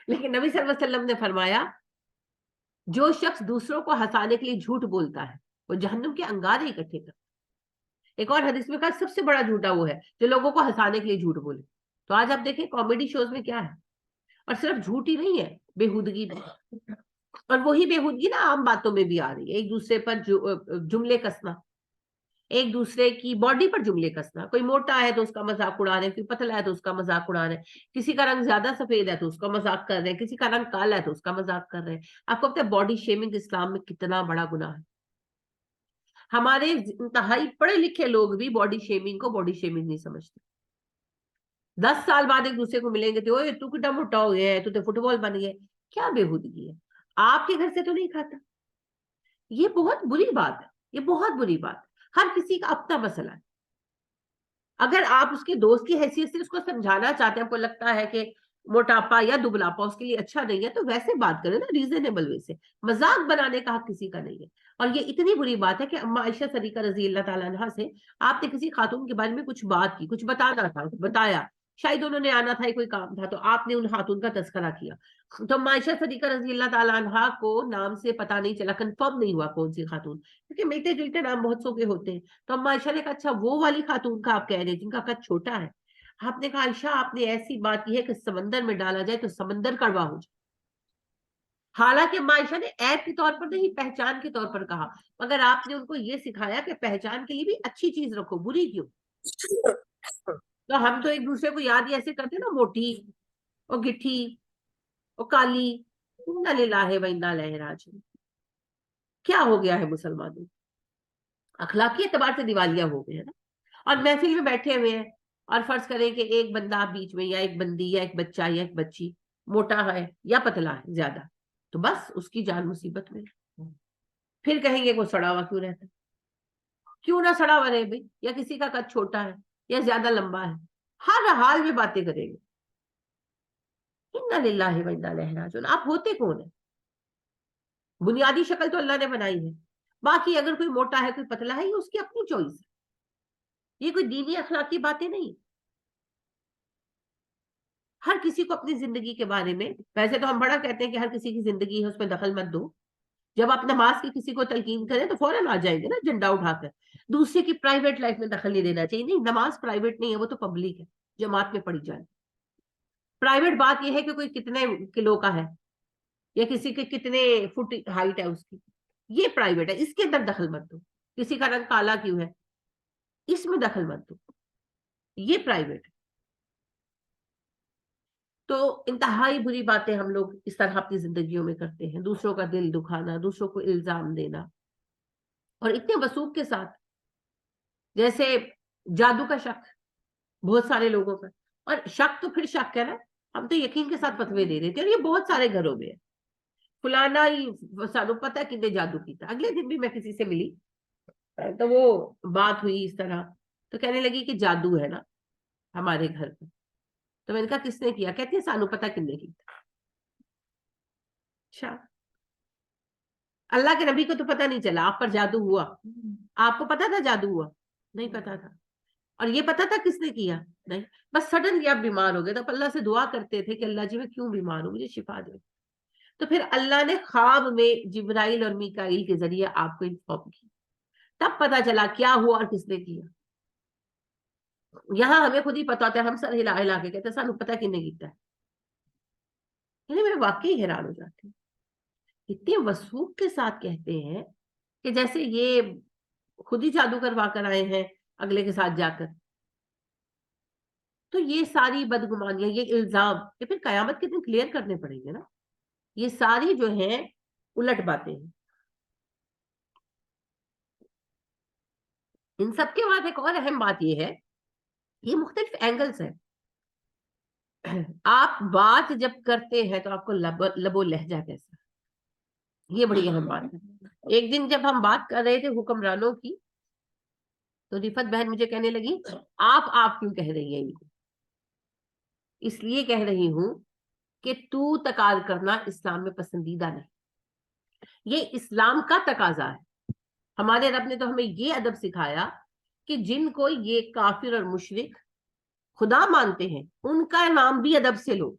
لیکن نبی صلی اللہ علیہ وسلم نے فرمایا جو شخص دوسروں کو ہنسانے کے لیے جھوٹ بولتا ہے وہ جہنم کے انگارے اکٹھے کرتا ہے. ایک اور حدیث میں کہا سب سے بڑا جھوٹا وہ ہے جو لوگوں کو ہنسانے کے لیے جھوٹ بولے. تو آج آپ دیکھیں کامیڈی شوز میں کیا ہے، اور صرف جھوٹ ہی نہیں ہے، بےہودگی بھی. اور وہی بےہودگی نا عام باتوں میں بھی آ رہی ہے. ایک دوسرے پر جملے کسنا، ایک دوسرے کی باڈی پر جملے کسنا. کوئی موٹا ہے تو اس کا مذاق اڑا رہے ہیں، کوئی پتلا ہے تو اس کا مذاق اڑا رہے ہیں، کسی کا رنگ زیادہ سفید ہے تو اس کا مذاق کر رہے ہیں، کسی کا رنگ کالا ہے تو اس کا مذاق کر رہے ہیں. آپ کو پتہ ہے باڈی شیمنگ اسلام میں کتنا بڑا گناہ ہے. ہمارے انتہائی پڑھے لکھے لوگ بھی باڈی شیمنگ کو باڈی شیمنگ نہیں سمجھتے. 10 سال بعد ایک دوسرے کو ملیں گے تو کتنا موٹا ہو گیا ہے، تو فٹ بال بن گیا. کیا بےہودگی ہے. آپ کے گھر سے تو نہیں کھاتا. یہ بہت بری بات ہے، یہ بہت بری بات ہے. ہر کسی کا اپنا مسئلہ ہے. اگر آپ اس کے دوست کی حیثیت سے اس کو سمجھانا چاہتے ہیں، آپ کو لگتا ہے کہ موٹاپا یا دبلاپا اس کے لیے اچھا نہیں ہے، تو ویسے بات کریں نا، ریزنیبل وے سے. مذاق بنانے کا حق کسی کا نہیں ہے. اور یہ اتنی بری بات ہے کہ اما عائشہ صدیقہ رضی اللہ تعالیٰ عنہا سے آپ نے کسی خاتون کے بارے میں کچھ بات کی، کچھ بتانا تھا، بتایا، شاید انہوں نے آنا تھا، کوئی کام تھا، تو آپ نے ان خاتون کا تذکرہ کیا. تو اما عائشہ صدیقہ رضی اللہ تعالیٰ عنہا کو نام سے پتہ نہیں چلا، کنفرم نہیں ہوا کون سی خاتون، کیونکہ ملتے جلتے نام بہت سو کے ہوتے ہیں. تو اما عائشہ نے کہا اچھا وہ والی خاتون کا آپ کہہ رہے جن کا قد چھوٹا ہے. آپ نے کہا عائشہ آپ نے ایسی بات کی ہے کہ سمندر میں ڈالا جائے تو سمندر کڑوا ہو جائے. حالانکہ اما عائشہ نے عیب کے طور پر نہیں، پہچان کے طور پر کہا، مگر آپ نے ان کو یہ سکھایا کہ پہچان کے لیے بھی اچھی چیز رکھو، بری کیوں. تو ہم تو ایک دوسرے کو یاد ہی ایسے کرتے نا، موٹی اور گٹھی اور کالی. انا للہ و انا الیہ راجعون. کیا ہو گیا ہے مسلمانوں، اخلاقی اعتبار سے دیوالیاں ہو گئے ہیں نا. اور محفل میں بیٹھے ہوئے ہیں، اور فرض کریں کہ ایک بندہ بیچ میں، یا ایک بندی، یا ایک بچہ، یا ایک بچی موٹا ہے یا پتلا ہے زیادہ، تو بس اس کی جان مصیبت میں. پھر کہیں گے وہ سڑا ہوا کیوں رہتا ہے. کیوں نہ سڑا ہوا رہے بھائی، یا کسی کا قد چھوٹا ہے یا زیادہ لمبا ہے، ہر حال میں باتیں کریں گے. انا للہ و انا الیہ راجعون. آپ ہوتے کون ہیں؟ بنیادی شکل تو اللہ نے بنائی ہے، باقی اگر کوئی موٹا ہے کوئی پتلا ہے، یہ اس کی اپنی چوائس ہے. یہ کوئی دینی اخلاقی باتیں نہیں. ہر کسی کو اپنی زندگی کے بارے میں، ویسے تو ہم بڑا کہتے ہیں کہ ہر کسی کی زندگی ہے اس میں دخل مت دو. جب آپ نماز کی کسی کو تلقین کریں تو فوراً آ جائیں گے نا جھنڈا اٹھا کر. دوسرے کی پرائیویٹ لائف میں دخل نہیں دینا چاہیے. نہیں، نماز پرائیویٹ نہیں ہے، وہ تو پبلک ہے، جماعت میں پڑھی جائے. پرائیویٹ بات یہ ہے کہ کوئی کتنے کلو کا ہے، یا کسی کے کتنے فٹ ہائٹ ہے اس کی، یہ پرائیویٹ ہے، اس کے اندر دخل مت دو. کسی کا رنگ کالا کیوں ہے، اس میں دخل مت دو، یہ پرائیویٹ ہے. تو انتہائی بری باتیں ہم لوگ اس طرح اپنی زندگیوں میں کرتے ہیں. دوسروں کا دل دکھانا، دوسروں کو الزام دینا، اور اتنے وثوق کے ساتھ، جیسے جادو کا شک بہت سارے لوگوں کا. اور شک تو پھر شک ہے نا، ہم تو یقین کے ساتھ فتوے دے دیتے ہیں، اور یہ بہت سارے گھروں میں ہے. فلانا ہی سانو پتا کتنے جادو کیتا. اگلے دن بھی میں کسی سے ملی تو وہ بات ہوئی اس طرح، تو کہنے لگی کہ جادو ہے نا ہمارے گھر پہ. تو میں نے کہا کس نے کیا؟ کہتی ہے سانو پتا کن نے کیا. اچھا، اللہ کے نبی کو تو پتا نہیں چلا آپ پر جادو ہوا. آپ کو پتا تھا جادو ہوا؟ نہیں پتا تھا. اور یہ پتا تھا کس نے کیا؟ نہیں. بس سڈنلی آپ بیمار ہو گئے تو اللہ سے دعا کرتے تھے کہ اللہ جی میں کیوں بیمار ہوں، مجھے شفا دے. تو پھر اللہ نے خواب میں جبرائیل اور میکائیل کے ذریعے آپ کو انفارم کی، تب پتا چلا کیا ہوا اور کس نے کیا. یہاں ہمیں خود ہی پتا ہوتا ہے، ہم سر ہلا ہلا کے کہتے ہیں سانو پتا کن نے کیتا ہے. یعنی میں واقعی حیران ہو جاتی ہوں، اتنے وثوق کے ساتھ کہتے ہیں کہ جیسے یہ خود ہی جادو کروا کر آئے ہیں اگلے کے ساتھ جا کر. تو یہ ساری بدگمانیاں، یہ الزام، یہ پھر قیامت کے دن کلیئر کرنے پڑیں گے نا. یہ ساری جو ہیں الٹ باتیں ہیں. ان سب کے بعد ایک اور اہم بات یہ ہے، یہ مختلف اینگلز ہیں. آپ بات جب کرتے ہیں تو آپ کو لب و لہجہ کیسا، یہ بڑی اہم بات ہے. ایک دن جب ہم بات کر رہے تھے حکمرانوں کی تو رفت بہن مجھے کہنے لگی آپ کیوں کہہ رہی ہیں ان کو؟ اس لیے کہہ رہی ہوں کہ تو تکال کرنا اسلام میں پسندیدہ نہیں، یہ اسلام کا تقاضا ہے. ہمارے رب نے تو ہمیں یہ ادب سکھایا کہ جن کو یہ کافر اور مشرک خدا مانتے ہیں ان کا نام بھی ادب سے لو،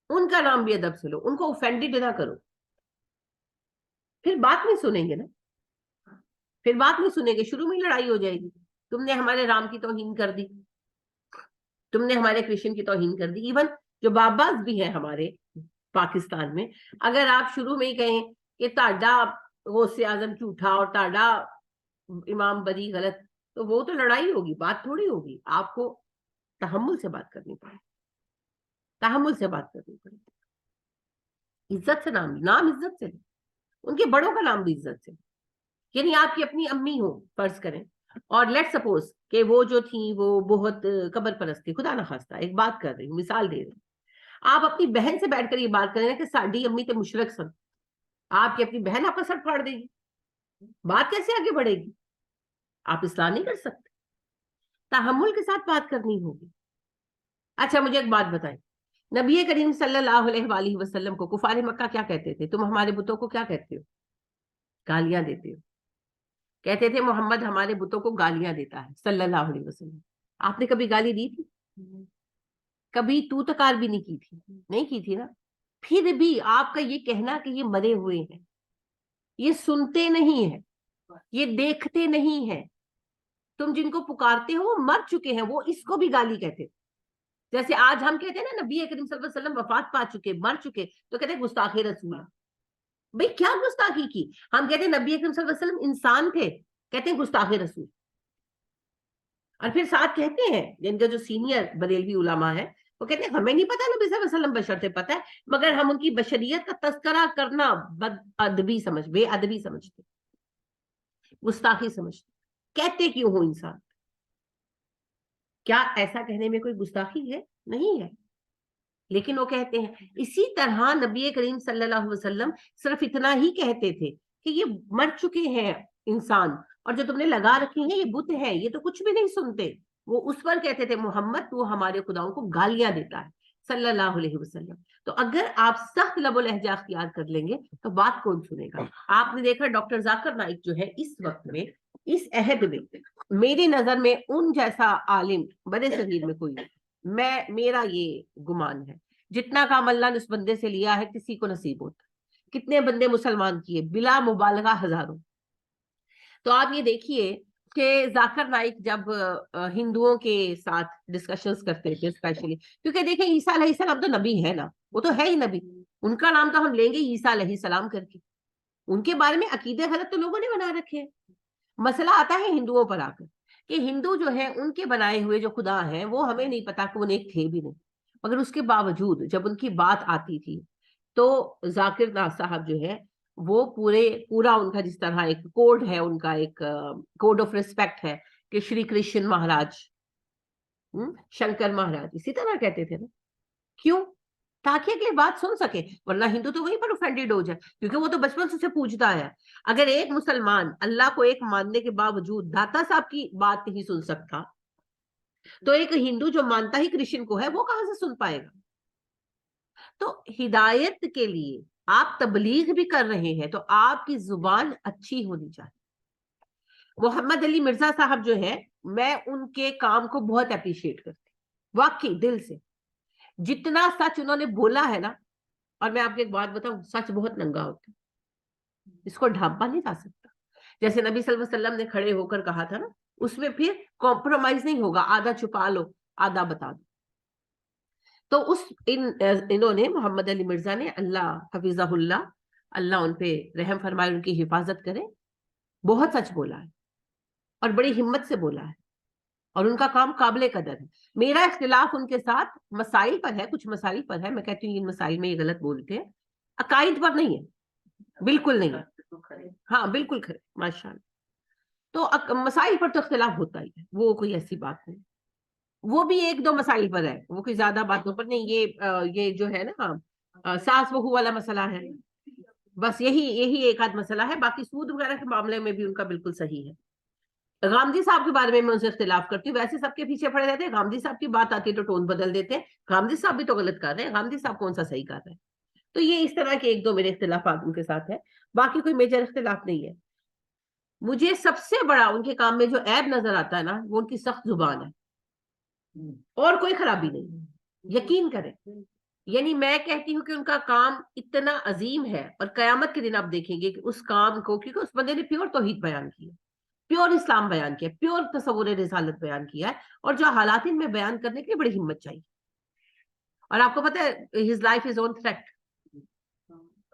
ان کا نام بھی ادب سے لو، ان کو اوفینڈڈ نہ کرو. پھر بات نہیں سنیں گے نا، پھر بات نہیں سنیں گے، شروع میں لڑائی ہو جائے گی. تم نے ہمارے رام کی توہین کر دی، تم نے ہمارے کرشن کی توہین کر دی. ایون جو باباز بھی ہیں ہمارے پاکستان میں، اگر آپ شروع میں ہی کہیں کہ تاڈا غوث اعظم جھوٹا اور تاڈا امام بری غلط، تو وہ تو لڑائی ہوگی، بات تھوڑی ہوگی. آپ کو تحمل سے بات کرنی پڑے، تحمل سے بات کرنی پڑے. عزت سے نام عزت سے، ان کے بڑوں کا نام بھی عزت سے. یعنی آپ کی اپنی امی ہو فرض کریں، اور لیٹ سپوز کہ وہ جو تھی وہ بہت قبر پرست تھی، خدا نہ خواستہ ایک بات کر رہی ہوں، مثال دے رہی ہوں. آپ اپنی بہن سے بیٹھ کر یہ بات کریں کہ ساڈی امی تے مشرک سن، آپ کی اپنی بہن آپ کا سر پھاڑ دے گی، بات کیسے آگے بڑھے گی؟ آپ اصلاح نہیں کر سکتے، تحمل کے ساتھ بات کرنی ہوگی. اچھا مجھے ایک بات بتائیں، نبی کریم صلی اللہ علیہ وآلہ وسلم کو کفار مکہ کیا کہتے تھے؟ تم ہمارے بتوں کو کیا کہتے ہو؟ گالیاں دیتے ہو. کہتے تھے محمد ہمارے بتوں کو گالیاں دیتا ہے صلی اللہ علیہ وسلم. آپ نے کبھی گالی دی تھی؟ کبھی تو تکار بھی نہیں کی تھی؟ نہیں کی تھی نا. پھر بھی آپ کا یہ کہنا کہ یہ مرے ہوئے ہیں، یہ سنتے نہیں ہیں، یہ دیکھتے نہیں ہیں، تم جن کو پکارتے ہو وہ مر چکے ہیں، وہ اس کو بھی گالی کہتے. جیسے آج ہم کہتے ہیں نا نبی کریم صلی اللہ علیہ وسلم وفات پا چکے، مر چکے، تو کہتے ہیں گستاخ رسول. بھئی کیا گستاخی کی؟ ہم کہتے ہیں نبی اکرم صلی اللہ علیہ وسلم انسان تھے، کہتے ہیں گستاخ رسول. اور پھر ساتھ کہتے ہیں جن کا جو سینئر بریلوی علماء ہے وہ کہتے ہیں ہمیں نہیں پتا نبی صلی اللہ علیہ وسلم بشر تھے، پتا ہے، مگر ہم ان کی بشریت کا تذکرہ کرنا بد ادبی بے ادبی سمجھتے، گستاخی سمجھتے. کہتے کیوں ہو انسان؟ کیا ایسا کہنے میں کوئی گستاخی ہے؟ نہیں ہے، لیکن وہ کہتے ہیں. اسی طرح نبی کریم صلی اللہ علیہ وسلم صرف اتنا ہی کہتے تھے کہ یہ مر چکے ہیں انسان، اور جو تم نے لگا رکھے ہیں یہ بت ہیں، یہ تو کچھ بھی نہیں سنتے. وہ اس پر کہتے تھے محمد تو ہمارے خداؤں کو گالیاں دیتا ہے صلی اللہ علیہ وسلم. تو اگر آپ سخت لب و لہجہ اختیار کر لیں گے تو بات کون سنے گا؟ آپ نے دیکھا ڈاکٹر ذاکر نائک جو ہے اس وقت میں، اس عہد میں، میری نظر میں ان جیسا عالم برے صغیر میں کوئی نہیں. میرا یہ گمان ہے جتنا کام اللہ نے اس بندے سے لیا ہے کسی کو نصیب ہوتا. کتنے بندے مسلمان کیے بلا مبالغہ؟ ہزاروں. تو آپ یہ دیکھیے کہ ذاکر نائک جب ہندوؤں کے ساتھ ڈسکشنز کرتے تھے، اسپیشلی کیونکہ دیکھیں عیسیٰ علیہ السلام تو نبی ہے نا، وہ تو ہے ہی نبی، ان کا نام تو ہم لیں گے عیسیٰ علیہ السلام کر کے. ان کے بارے میں عقیدے غلط تو لوگوں نے بنا رکھے ہیں. مسئلہ آتا ہے ہندوؤں پر آ کر کہ ہندو جو ہے ان کے بنائے ہوئے جو خدا ہیں وہ ہمیں نہیں پتا کہ وہ نیک تھے بھی نہیں، مگر اس کے باوجود جب ان کی بات آتی تھی تو ذاکر نائک صاحب جو ہے وہ پورا ان کا جس طرح ایک کوڈ ہے، ان کا ایک کوڈ آف ریسپیکٹ ہے کہ شری کرشن مہاراج، شنکر مہاراج، اسی طرح کہتے تھے نا. کیوں؟ تاکہ اگلی بات سن سکے، ورنہ ہندو تو وہیں پر اوفینڈیڈ ہو جائے، کیونکہ وہ تو بچپن سے اسے پوجتا ہے. اگر ایک مسلمان اللہ کو ایک ماننے کے باوجود داتا صاحب کی بات نہیں سن سکتا تو ایک ہندو جو مانتا ہی کرشن کو ہے وہ کہاں سے سن پائے گا؟ تو ہدایت کے لیے آپ تبلیغ بھی کر رہے ہیں تو آپ کی زبان اچھی ہونی چاہیے. محمد علی مرزا صاحب جو ہے، میں ان کے کام کو بہت اپریشیٹ کرتی، واقعی دل سے. جتنا سچ انہوں نے بولا ہے نا، اور میں آپ کو ایک بات بتاؤں، سچ بہت ننگا ہوتا ہے، اس کو ڈھانپا نہیں جا سکتا. جیسے نبی صلی اللہ علیہ وسلم نے کھڑے ہو کر کہا تھا نا، اس میں پھر کمپرومائز نہیں ہوگا، آدھا چھپا لو آدھا بتا دو. تو انہوں نے محمد علی مرزا نے، اللہ حفظہ اللہ، اللہ ان پہ رحم فرمائے، ان کی حفاظت کرے، بہت سچ بولا ہے اور بڑی ہمت سے بولا ہے، اور ان کا کام قابل قدر ہے. میرا اختلاف ان کے ساتھ مسائل پر ہے، کچھ مسائل پر ہے، میں کہتی ہوں ان مسائل میں یہ غلط بولتے ہیں، عقائد پر نہیں ہے، بالکل نہیں ہے. ہاں بالکل کھرے، ماشاء اللہ. تو مسائل پر تو اختلاف ہوتا ہی ہے، وہ کوئی ایسی بات نہیں، وہ بھی ایک دو مسائل پر ہے، وہ کوئی زیادہ باتوں پر نہیں. یہ جو ہے نا ساس بہو والا مسئلہ ہے، بس یہی ایک آدھ مسئلہ ہے. باقی سود وغیرہ کے معاملے میں بھی ان کا بالکل صحیح ہے. غامدی صاحب کے بارے میں ان سے اختلاف کرتی ہوں، ویسے سب کے پیچھے پڑے رہتے ہیں، غامدی صاحب کی بات آتی ہے تو ٹون بدل دیتے ہیں. غامدی صاحب بھی تو غلط کر رہے ہیں، غامدی صاحب کون سا صحیح کر رہے ہیں. تو یہ اس طرح کے ایک دو میرے اختلافات ان کے ساتھ ہے، باقی کوئی میجر اختلاف نہیں ہے. مجھے سب سے بڑا ان کے کام میں جو عیب نظر آتا ہے نا، وہ ان کی سخت زبان ہے، اور کوئی خرابی نہیں. یقین کریں، یعنی میں کہتی ہوں کہ ان کا کام اتنا عظیم ہے، اور قیامت کے دن آپ دیکھیں گے کہ اس کام کو، کیونکہ اس بندے نے پیور توحید بیان کی ہے، پیور اسلام بیان کیا، پیور تصور رسالت بیان کیا ہے، اور جو حالات ان میں بیان کرنے کے لیے بڑی ہمت چاہیے. اور آپ کو پتہ ہے his life is on threat،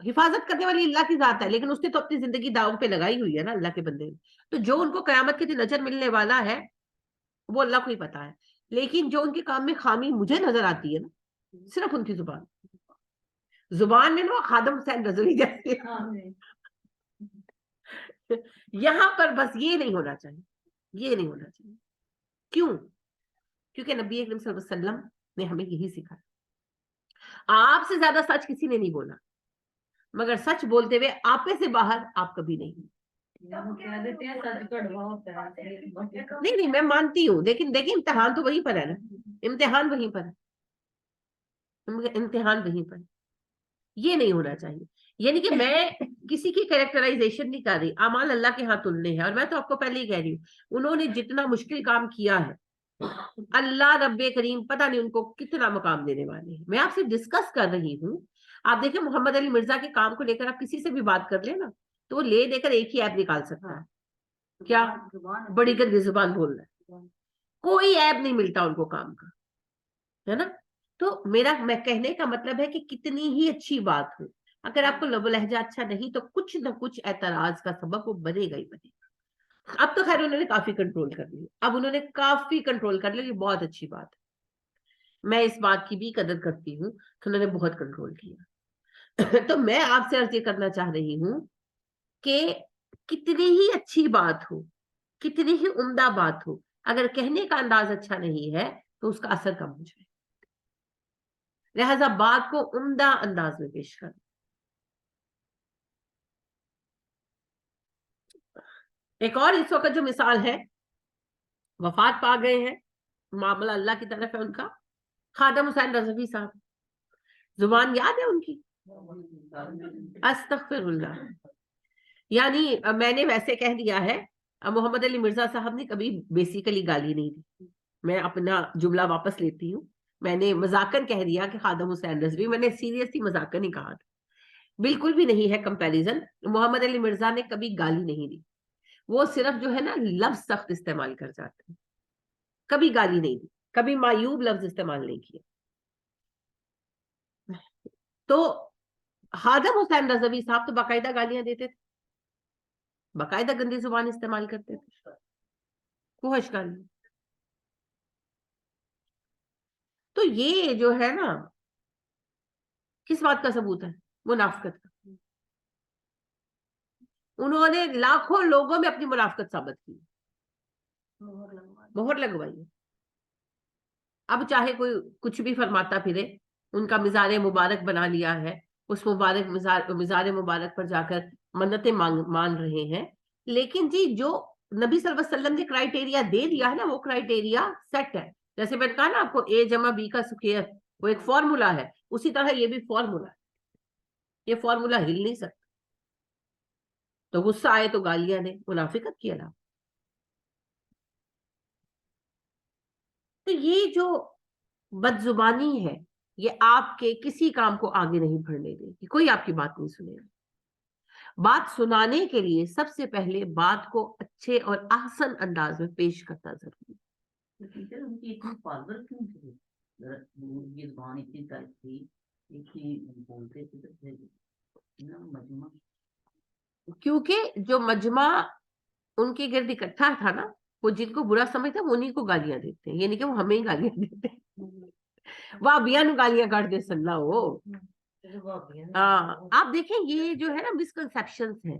حفاظت کرنے والی اللہ کی ذات ہے، لیکن اس نے تو اپنی زندگی داؤ پہ لگائی ہوئی ہے نا اللہ کے بندے نے. تو جو ان کو قیامت کے دن اجر ملنے والا ہے وہ اللہ کو ہی پتا ہے. لیکن جو ان کے کام میں خامی مجھے نظر آتی ہے نا، صرف ان کی زبان میں نا خادم حسین رضوی جیسے یہاں پر بس یہ نہیں ہونا چاہیے، یہ نہیں ہونا چاہیے. کیوں؟ کیونکہ نبی اکرم صلی اللہ علیہ وسلم نے ہمیں یہی سکھایا. آپ سے زیادہ سچ کسی نے نہیں بولا، مگر سچ بولتے ہوئے آپ سے باہر آپ کبھی نہیں. نہیں میں مانتی ہوں، لیکن دیکھیں امتحان تو وہیں پر ہے نا، امتحان وہیں پر ہے، امتحان وہیں پر. یہ نہیں ہونا چاہیے. یعنی کہ میں کسی کی کریکٹرائزیشن نہیں کر رہی، اعمال اللہ کے ہاتھ تلنے ہیں. اور میں تو آپ کو پہلے ہی کہہ رہی ہوں، انہوں نے جتنا مشکل کام کیا ہے، اللہ رب کریم پتہ نہیں ان کو کتنا مقام دینے والے ہیں. میں آپ سے ڈسکس کر رہی ہوں. آپ دیکھیں محمد علی مرزا کے کام کو لے کر آپ کسی سے بھی بات کر لیں نا، تو وہ لے دے کر ایک ہی ایپ نکال سکتا ہے، کیا بڑی گندی زبان بول رہا ہے. کوئی ایپ نہیں ملتا ان کو کام کا، ہے نا. تو میں کہنے کا مطلب ہے کہ کتنی ہی اچھی بات ہو، اگر آپ کو لب و لہجہ اچھا نہیں تو کچھ نہ کچھ اعتراض کا سبب وہ بنے گا ہی بنے گا. اب تو خیر انہوں نے کافی کنٹرول کر لیا، اب انہوں نے کافی کنٹرول کر لیا، یہ بہت اچھی بات ہے. میں اس بات کی بھی قدر کرتی ہوں کہ انہوں نے بہت کنٹرول کیا. تو میں آپ سے عرض یہ کرنا چاہ رہی ہوں کہ کتنی ہی اچھی بات ہو، کتنی ہی عمدہ بات ہو، اگر کہنے کا انداز اچھا نہیں ہے تو اس کا اثر کم ہو جائے. لہذا بات کو عمدہ انداز میں پیش کر. ایک اور اس وقت جو مثال ہے، وفات پا گئے ہیں، معاملہ اللہ کی طرف ہے ان کا، خادم حسین رضوی صاحب. زبان یاد ہے ان کی، استغفر اللہ. یعنی میں نے ویسے کہہ دیا ہے، محمد علی مرزا صاحب نے کبھی بیسیکلی گالی نہیں دی. میں اپنا جملہ واپس لیتی ہوں، میں نے مذاکر کہہ دیا کہ خادم حسین رضوی، میں نے سیریسلی مذاکر نہیں کہا تھا، بالکل بھی نہیں ہے کمپیریزن. محمد علی مرزا نے کبھی گالی نہیں دی، وہ صرف جو ہے نا لفظ سخت استعمال کر جاتے ہیں، کبھی گالی نہیں دی، کبھی معیوب لفظ استعمال نہیں کیا. تو خادم حسین رضوی صاحب تو باقاعدہ گالیاں دیتے تھے، باقاعدہ گندی زبان استعمال کرتے تھے، فحش گالی. تو یہ جو ہے نا کس بات کا ثبوت ہے؟ منافقت کا. انہوں نے لاکھوں لوگوں میں اپنی منافقت ثابت کی، مہر لگوائی. اب چاہے کوئی کچھ بھی فرماتا پھرے، ان کا مزار مبارک بنا لیا ہے، اس مزار مبارک پر جا کر منتیں مان رہے ہیں. لیکن جی جو نبی صلی اللہ علیہ وسلم نے کرائیٹیریا دے دیا ہے نا، وہ کرائیٹیریا سیٹ ہے. جیسے میں نے کہا نا آپ کو A جمع B کا اسکوائر، وہ ایک فارمولا ہے، اسی طرح یہ بھی فارمولا ہے، یہ فارمولا ہل نہیں سکتا. تو غصہ آئے تو گالیاں دے، منافقت کی علامت. تو یہ جو بد زبانی ہے، یہ آپ کے کسی کام کو آگے نہیں بڑھنے دے گی، کوئی آپ کی بات نہیں سنے گا. بات سنانے کے لیے سب سے پہلے بات کو اچھے اور احسن انداز میں پیش کرنا ضروری. کیونکہ جو مجمع ان کے گرد اکٹھا تھا نا، وہ جن کو برا سمجھتا ہے وہ انہیں کو گالیاں دیتے ہیں، یعنی کہ وہ ہمیں ہی گالیاں دیتے ہیں. وہ ابیاں نو گالیاں کاٹ دے سننا ہو. آپ دیکھیں یہ جو ہے نا مسکنسپشنز ہیں.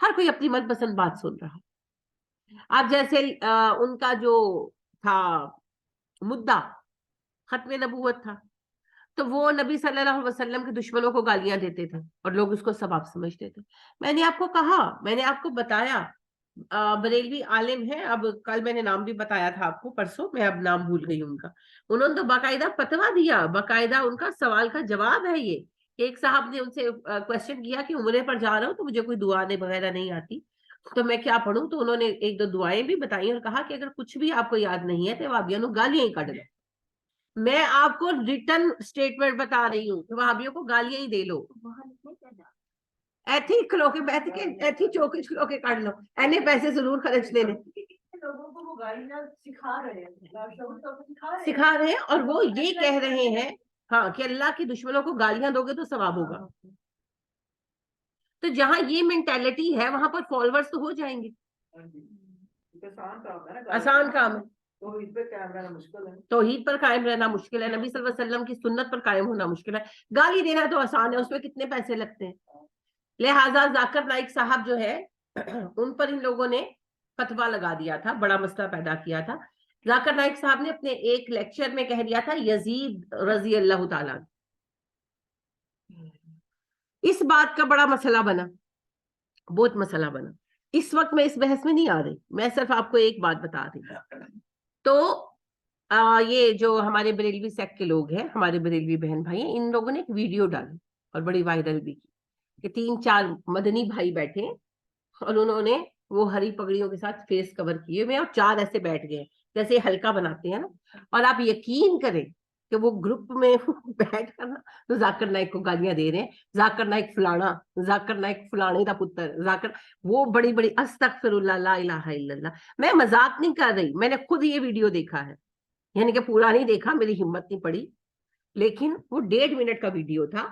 ہر کوئی اپنی من پسند بات سن رہا ہے. آپ جیسے ان کا جو تھا مدعا ختم نبوت تھا, تو وہ نبی صلی اللہ علیہ وسلم کے دشمنوں کو گالیاں دیتے تھے اور لوگ اس کو ثواب سمجھتے تھے. میں نے آپ کو کہا, میں نے آپ کو بتایا, بریلوی عالم ہے, اب کل میں نے نام بھی بتایا تھا آپ کو, پرسوں میں اب نام بھول گئی ان کا. انہوں نے تو باقاعدہ فتویٰ دیا, باقاعدہ ان کا سوال کا جواب ہے یہ. ایک صاحب نے ان سے کوشچن کیا کہ عمرے پر جا رہا ہوں تو مجھے کوئی دعا وغیرہ نہیں آتی, تو میں کیا پڑھوں؟ تو انہوں نے ایک دو دعائیں بھی بتائی اور کہا کہ اگر کچھ بھی آپ کو یاد نہیں ہے تو وہابیوں نے گالیاں ہی کاٹ دیں. میں آپ کو ریٹن اسٹیٹمنٹ بتا رہی ہوں کہ وہابیوں کو گالیاں ہی دے لو, ایتھی کھلو کے بیٹھ کے ایتھی چوکے کھلو کے کاٹ لو, اینے پیسے ضرور خرچ لے لیں. لوگوں کو وہ گالیاں سکھا رہے ہیں, اور وہ یہ کہہ رہے ہیں ہاں کہ اللہ کے دشمنوں کو گالیاں دو گے تو ثواب ہوگا. تو جہاں یہ مینٹالٹی ہے وہاں پر فالوورز تو ہو جائیں گے. آسان کام ہے, توحید پر قائم رہنا مشکل ہے, نبی صلی اللہ علیہ وسلم کی سنت پر قائم ہونا مشکل ہے. گالی دینا تو آسان ہے, اس میں کتنے پیسے لگتے ہیں. لہٰذا ذاکر نائک صاحب جو ہے ان پر ان لوگوں نے فتویٰ لگا دیا تھا, بڑا مسئلہ پیدا کیا تھا. ذاکر نائک صاحب نے اپنے ایک لیکچر میں کہہ دیا تھا یزید رضی اللہ تعالیٰ. اس بات کا بڑا مسئلہ بنا, بہت مسئلہ بنا. اس وقت میں اس بحث میں نہیں آ رہی, میں صرف آپ کو ایک بات بتا رہی ہوں. تو یہ جو ہمارے بریلوی سیکٹ کے لوگ ہیں, ہمارے بریلوی بہن بھائی ہیں, ان لوگوں نے ایک ویڈیو ڈالی اور بڑی وائرل بھی کی کہ 3-4 مدنی بھائی بیٹھے اور انہوں نے وہ ہری پگڑیوں کے ساتھ فیس کور کیے ہوئے اور 4 ایسے بیٹھ گئے جیسے ہلکا بناتے ہیں نا, اور آپ یقین کریں کہ وہ گروپ میں بیٹھ کر نا تو ذاکر نائک کو گالیاں دے رہے ہیں, ذاکر نائک فلانا, ذاکر نائک فلانے کا پتر, ذاکر وہ بڑی بڑی استغفر اللہ لا الہ الا اللہ. میں مذاق نہیں کر رہی, میں نے خود یہ ویڈیو دیکھا ہے, یعنی کہ پورا نہیں دیکھا, میری ہمت نہیں پڑی, لیکن وہ 1.5 منٹ کا ویڈیو تھا,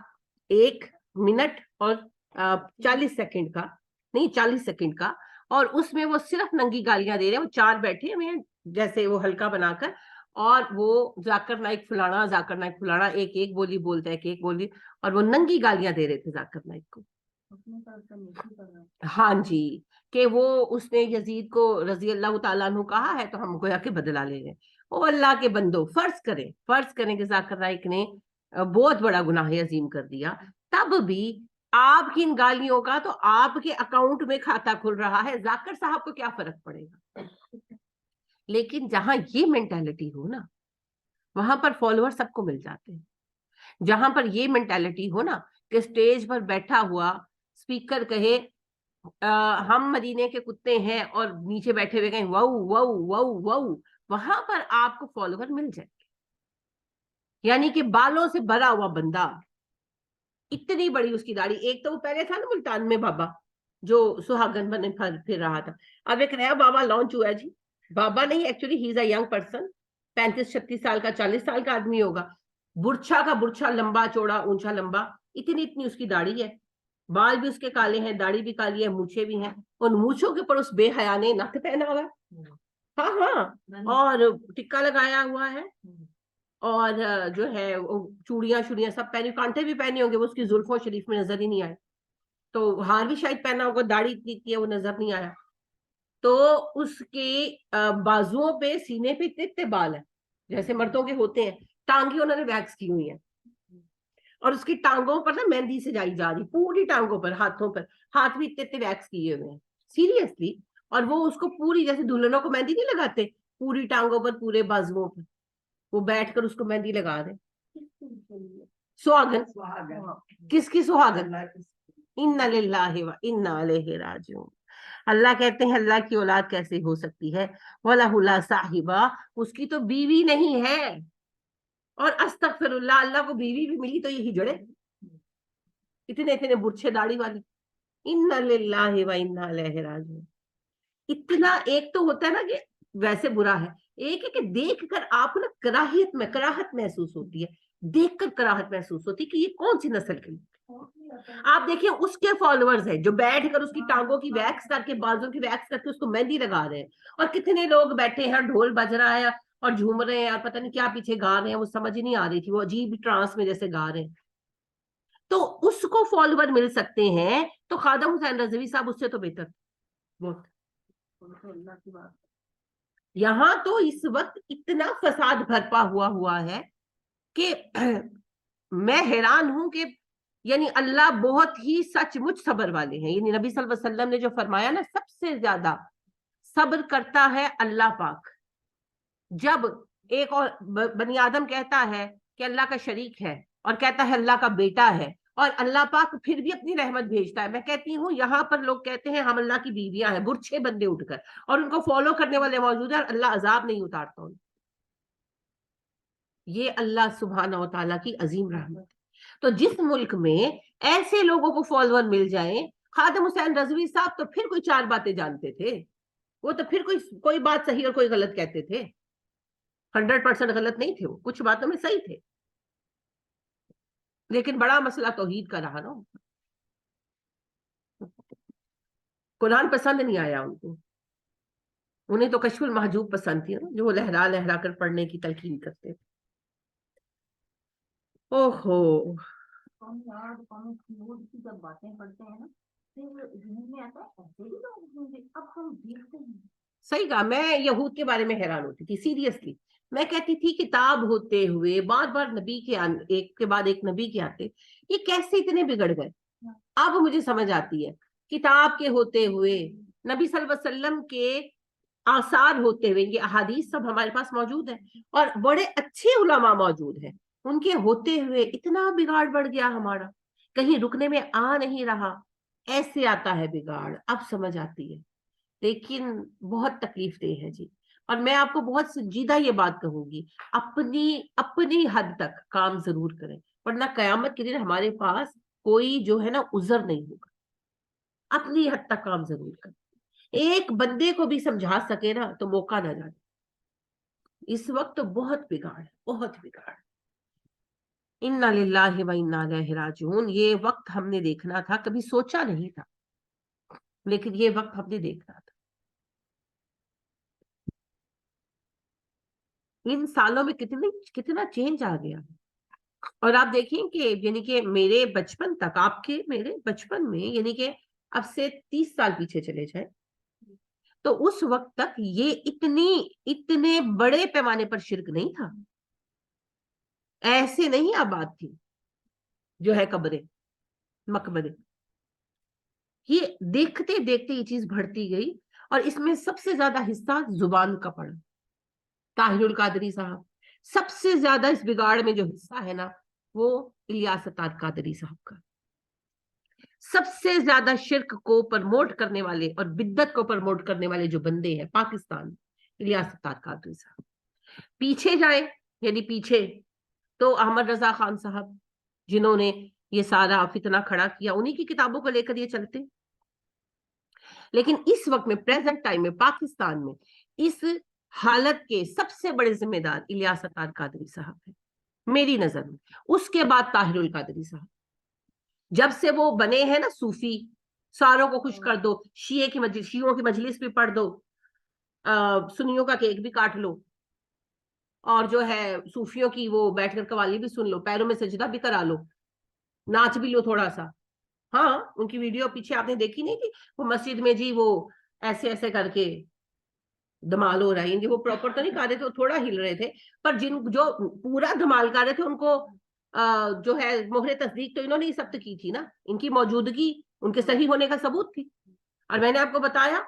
1 منٹ اور 40 سیکنڈ کا, نہیں 40 سیکنڈ کا, اور اس میں وہ صرف ننگی گالیاں دے رہے ہیں. وہ 4 بیٹھے ہوئے ہیں جیسے وہ ہلکا بنا کر, اور وہ ذاکر نائک فلانا, ذاکر نائک فلانا, ایک ایک بولی بولتا ہے, ایک ایک بولی, اور وہ ننگی گالیاں دے رہے تھے ذاکر نائک کو. ہاں جی, کہ وہ اس نے یزید کو رضی اللہ تعالیٰ عنہ کہا ہے تو ہم گویا کہ بدلا لے رہے ہیں. وہ اللہ کے بندو, فرض کریں کہ ذاکر نائک نے بہت بڑا گناہ عظیم کر دیا, تب بھی آپ کی ان گالیوں کا تو آپ کے اکاؤنٹ میں کھاتا کھل رہا ہے, ذاکر صاحب کو کیا فرق پڑے گا. لیکن جہاں یہ مینٹالٹی ہو نا وہاں پر فالوور سب کو مل جاتے ہیں. جہاں پر یہ مینٹالٹی ہو نا کہ سٹیج پر بیٹھا ہوا اسپیکر کہے ہم مدینے کے کتے ہیں, اور نیچے بیٹھے ہوئے کہیں واو واو واو واو, وہاں پر آپ کو فالوور مل جائے گے. یعنی کہ بالوں سے بھرا ہوا بندہ, اتنی بڑی اس کی داڑھی. ایک تو وہ پہلے تھا نا ملتان میں بابا جو سہاگن بنے پھر رہا تھا, اب ایک نیا بابا لانچ ہوا ہے جی. بابا نہیں, actually he is a young person, 35-36 سال کا, 40 سال کا آدمی ہوگا. برچھا کا برچھا, لمبا چوڑا اونچا لمبا, اتنی اس کی داڑھی ہے, بال بھی اس کے کالے ہیں, داڑھی بھی کالی ہے, مونچھیں بھی ہیں, اور مونچھوں کے اوپر اس بے حیا نے نک پہنا ہوا ہے, ہاں ہاں, اور ٹکا لگایا ہوا ہے, اور جو ہے چوڑیاں سب پہنی, کانٹے بھی پہنے ہوں گے, وہ اس کی زلفوں شریف میں نظر ہی نہیں آئے, تو ہار بھی شاید پہنا ہوگا, داڑھی اتنی ہے وہ نظر نہیں آیا. تو اس کے بازوؤں پہ, سینے پہ اتنے بال ہیں جیسے مردوں کے ہوتے ہیں, ٹانگیں انہوں نے ویکس کی ہوئی ہیں, اور اس کی ٹانگوں پر نا مہندی سے جائی جا رہی, پوری ٹانگوں پر, ہاتھوں پر, ہاتھ بھی اتنے ویکس کیے ہوئے ہیں سیریسلی. اور وہ اس کو پوری, جیسے دلہنوں کو مہندی نہیں لگاتے, پوری ٹانگوں پر, پورے بازوؤں پر, وہ بیٹھ کر اس کو مہندی لگا رہے. سہاگن, کس کی سہاگن؟ انا للہ و انا الیہ راجعون. اللہ کہتے ہیں اللہ کی اولاد کیسے ہو سکتی ہے, وَلَهُ لَا صَاحِبَةٌ, اس کی تو بیوی نہیں ہے, اور استغفر اللہ, اللہ کو بیوی بھی ملی تو یہ ہجڑے, اتنے برچھے داڑھی والی. انا للہ و انا الیہ راجعون. اتنا, ایک تو ہوتا ہے نا کہ ویسے برا ہے, ایک ہے کہ دیکھ کر آپ کو نا کراہت محسوس ہوتی ہے, دیکھ کر کراہت محسوس ہوتی ہے کہ یہ کون سی نسل کے. آپ دیکھیں اس کے فالوورز ہیں جو بیٹھ کر اس کی ٹانگوں کی ویکس کر کے, بازوں کی ویکس کر کے اس کو مہندی لگا رہے ہیں, اور کتنے لوگ بیٹھے ہیں, ڈھول بج رہا ہے اور جھوم رہے ہیں, اور پتہ نہیں کیا پیچھے گا رہے ہیں, وہ سمجھ نہیں آ رہی تھی, وہ عجیب ٹرانس میں جیسے گا رہے ہیں. تو اس کو فالوور مل سکتے ہیں, تو خادم حسین رضوی صاحب اس سے تو بہتر بہت. یہاں تو اس وقت اتنا فساد بھرپا ہوا ہے کہ میں حیران ہوں کہ یعنی اللہ بہت ہی سچ مچ صبر والے ہیں. یعنی نبی صلی اللہ علیہ وسلم نے جو فرمایا نا, سب سے زیادہ صبر کرتا ہے اللہ پاک. جب ایک اور بنی آدم کہتا ہے کہ اللہ کا شریک ہے اور کہتا ہے اللہ کا بیٹا ہے, اور اللہ پاک پھر بھی اپنی رحمت بھیجتا ہے. میں کہتی ہوں یہاں پر لوگ کہتے ہیں ہم اللہ کی بیویاں ہیں, برچھے بندے اٹھ کر, اور ان کو فالو کرنے والے موجود ہیں, اور اللہ عذاب نہیں اتارتا ان. یہ اللہ سبحانہ و تعالیٰ کی عظیم رحمت ہے. تو جس ملک میں ایسے لوگوں کو فالوور مل جائیں, خادم حسین رضوی صاحب تو پھر کوئی 4 باتیں جانتے تھے, وہ تو پھر کوئی بات صحیح اور کوئی غلط کہتے تھے. 100% غلط نہیں تھے وہ, کچھ باتوں میں صحیح تھے, لیکن بڑا مسئلہ توحید کا رہا نا. قرآن پسند نہیں آیا ان کو, انہیں تو کشف المحجوب پسند تھی, جو وہ لہرا لہرا کر پڑھنے کی تلقین کرتے تھے. اوہو, جب باتیں پڑھتے ہیں نا صحیح کہا. میں یہود کے بارے میں حیران ہوتی تھی سیریسلی. میں کہتی تھی کتاب ہوتے ہوئے بار بار نبی کے ایک کے بعد ایک نبی کے آتے, یہ کیسے اتنے بگڑ گئے. اب مجھے سمجھ آتی ہے, کتاب کے ہوتے ہوئے, نبی صلی اللہ علیہ وسلم کے آثار ہوتے ہوئے, یہ احادیث سب ہمارے پاس موجود ہے, اور بڑے اچھے علماء موجود ہیں, ان کے ہوتے ہوئے اتنا بگاڑ بڑھ گیا ہمارا, کہیں رکنے میں آ نہیں رہا. ایسے آتا ہے بگاڑ, اب سمجھ آتی ہے, لیکن بہت تکلیف دہ ہے جی. اور میں آپ کو بہت سنجیدہ یہ بات کہوں گی, اپنی حد تک کام ضرور کریں, ورنہ قیامت کے دن ہمارے پاس کوئی جو ہے نا عذر نہیں ہوگا. اپنی حد تک کام ضرور کریں. ایک بندے کو بھی سمجھا سکے نا تو موقع نہ جائے. اس وقت تو بہت بگاڑ, بہت بگاڑ. انا للہ و انا الیہ راجعون. یہ وقت ہم نے دیکھنا تھا, کبھی سوچا نہیں تھا, لیکن یہ وقت ہم نے دیکھنا تھا. ان سالوں میں کتنا چینج آ گیا. اور آپ دیکھیں کہ یعنی کہ میرے بچپن تک, آپ کے میرے بچپن میں, یعنی کہ اب سے 30 سال پیچھے چلے جائیں, تو اس وقت تک یہ اتنے بڑے پیمانے پر شرک نہیں تھا. ایسے نہیں آباد تھی جو ہے قبریں مقبرے. یہ دیکھتے دیکھتے یہ چیز بڑھتی گئی, اور اس میں سب سے زیادہ حصہ زبان کا پڑا. طاہر القادری صاحب, سب سے زیادہ اس بگاڑ میں جو حصہ ہے نا, وہ الیاس اطہر قادری صاحب کا. سب سے زیادہ شرک کو پرموٹ کرنے والے اور بدعت کو پرموٹ کرنے والے جو بندے ہیں پاکستان میں, الیاس اطہر قادری صاحب. پیچھے جائیں, یعنی پیچھے تو احمد رضا خان صاحب, جنہوں نے یہ سارا فتنہ کھڑا کیا, انہی کی کتابوں کو لے کر یہ چلتے. لیکن اس وقت میں پریزنٹ ٹائم میں پاکستان میں اس حالت کے سب سے بڑے ذمہ دار الیاس اطہر قادری صاحب ہیں میری نظر میں. اس کے بعد طاہر القادری صاحب, جب سے وہ بنے ہیں نا صوفی, ساروں کو خوش کر دو, شیعوں کی مجلس بھی پڑھ دو, سنیوں کا کیک بھی کاٹ لو, اور جو ہے صوفیوں کی وہ بیٹھ کر قوالی بھی سن لو, پیروں میں سجدہ بھی کرا لو, ناچ بھی لو تھوڑا سا. ہاں, ان کی ویڈیو پیچھے آپ نے دیکھی نہیں تھی, وہ مسجد میں جی وہ ایسے ایسے کر کے دھمال ہو رہا ہے. وہ پراپر تو نہیں کر رہے تھے, وہ تھوڑا ہل رہے تھے, پر جو پورا دھمال کر رہے تھے ان کو جو ہے مہر تصدیق تو انہوں نے ثبت کی تھی نا, ان کی موجودگی ان کے صحیح ہونے کا ثبوت تھی. اور میں نے آپ کو بتایا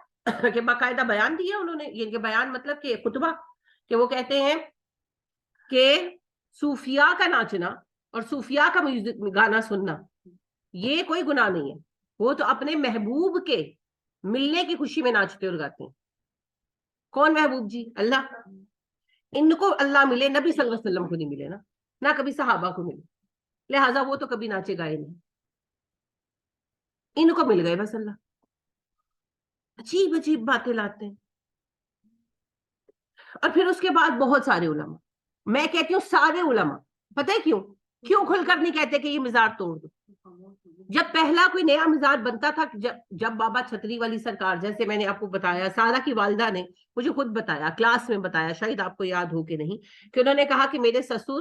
کہ باقاعدہ بیان دیا انہوں نے, یہ بیان مطلب کہ خطبہ, کہ وہ کہتے ہیں کہ صوفیاء کا ناچنا اور صوفیاء کا گانا سننا یہ کوئی گناہ نہیں ہے, وہ تو اپنے محبوب کے ملنے کی خوشی میں ناچتے اور گاتے ہیں. کون محبوب جی؟ اللہ. ان کو اللہ ملے, نبی صلی اللہ علیہ وسلم کو نہیں ملے نا, نہ کبھی صحابہ کو ملے, لہٰذا وہ تو کبھی ناچے گائے نہیں, ان کو مل گئے بس اللہ. عجیب عجیب باتیں لاتے ہیں. اور پھر اس کے بعد بہت سارے علماء, میں کہتی ہوں سارے علماء, پتہ ہے کیوں کھل کر نہیں کہتے کہ یہ مزار توڑ دو. جب پہلا کوئی نیا مزار بنتا تھا, جب بابا چھتری والی سرکار, جیسے میں نے آپ کو بتایا, سارا کی والدہ نے مجھے خود بتایا, کلاس میں بتایا, شاید آپ کو یاد ہو کہ نہیں, کہ انہوں نے کہا کہ میرے سسر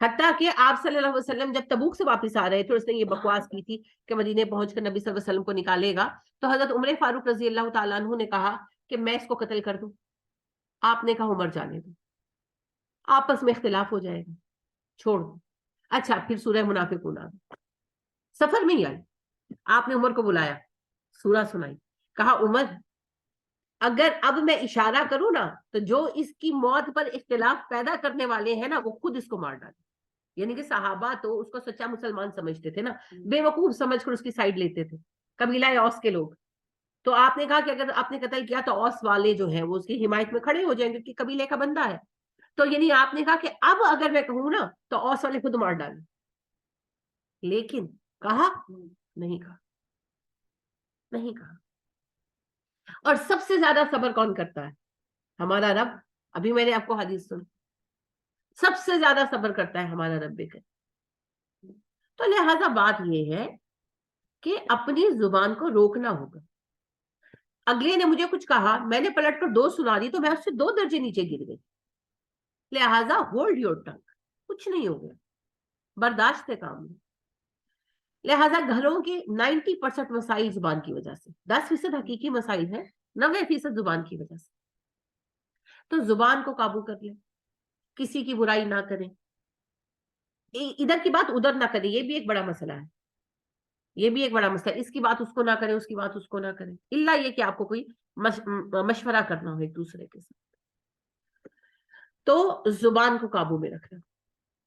حتیٰ کہ آپ صلی اللہ علیہ وسلم جب تبوک سے واپس آ رہے تھے، اس نے یہ بکواس کی تھی کہ مدینے پہنچ کر نبی صلی اللہ علیہ وسلم کو نکالے گا، تو حضرت عمر فاروق رضی اللہ تعالیٰ عنہ نے کہا کہ میں اس کو قتل کر دوں. آپ نے کہا عمر جانے دو، آپس میں اختلاف ہو جائے گا، چھوڑ دو. اچھا، پھر سورہ منافقون آ گئی، سفر میں ہی آئی. آپ نے عمر کو بلایا، سورہ سنائی، کہا عمر اگر اب میں اشارہ کروں نا تو جو اس کی موت پر اختلاف پیدا کرنے والے ہیں نا وہ خود اس کو مار ڈالیں. یعنی کہ صحابہ تو اس کو سچا مسلمان سمجھتے تھے نا، بے وقوف سمجھ کر اس کی سائڈ لیتے تھے، قبیلہ اوس کے لوگ. تو آپ نے کہا کہ اگر آپ نے قتل کیا تو اوس والے جو ہیں وہ اس کی حمایت میں کھڑے ہو جائیں گے کہ قبیلے کا بندہ ہے. تو یعنی آپ نے کہا کہ اب اگر میں کہوں نا تو اوس والے خود مار ڈالیں. لیکن کہا نہیں، کہا نہیں کہا. اور سب سے زیادہ صبر کون کرتا ہے؟ ہمارا رب. ابھی میں نے آپ کو حدیث سن، سب سے زیادہ صبر کرتا ہے ہمارا رب کریم. تو لہذا بات یہ ہے کہ اپنی زبان کو روکنا ہوگا. اگلے نے مجھے کچھ کہا، میں نے پلٹ کر 2 سنا دی تو میں اس سے 2 درجے نیچے گر گئی. لہذا ہولڈ یور ٹنگ، کچھ نہیں ہو گیا، برداشت ہے کام میں. لہذا گھروں کے 90% مسائل زبان کی وجہ سے، 10% حقیقی مسائل ہیں، 90% زبان کی وجہ سے. تو زبان کو قابو کر لیں، کسی کی برائی نہ کریں، ادھر کی بات ادھر نہ کریں. یہ بھی ایک بڑا مسئلہ ہے، یہ بھی ایک بڑا مسئلہ ہے. اس کی بات اس کو نہ کریں، اس کی بات اس کو نہ کریں، الا یہ کہ آپ کو کوئی مشورہ کرنا ہو ایک دوسرے کے ساتھ. تو زبان کو قابو میں رکھنا،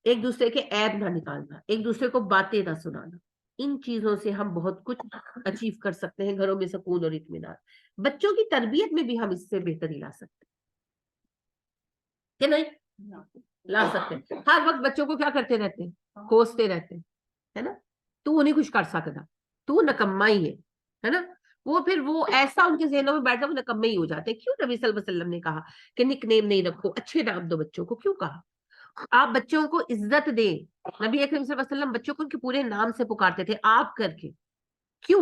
ایک دوسرے کے عیب نہ نکالنا، ایک دوسرے کو باتیں نہ سنانا. ان چیزوں سے ہم بہت کچھ اچیو کر سکتے ہیں، گھروں میں سکون اور اطمینان. بچوں کی تربیت میں بھی ہم اس سے بہتری لا سکتے ہیں کہ نہیں؟ لا سکتے ہیں. ہر وقت بچوں کو کیا کرتے رہتے ہیں؟ کوستے رہتے ہیں، ہے نا، تو نہیں کچھ کر سکتا، تو نکما ہی ہے نا. وہ پھر وہ ایسا ان کے ذہنوں میں بیٹھا، وہ نکمے ہی ہو جاتے ہیں. کیوں نبی صلی اللہ علیہ وسلم نے کہا کہ نک نیم نہیں رکھو، اچھے نام دو بچوں کو؟ کیوں کہا؟ آپ بچوں کو عزت دیں. نبی اکرم صلی اللہ علیہ وسلم بچوں کو ان کے پورے نام سے پکارتے تھے، آپ کر کے. کیوں؟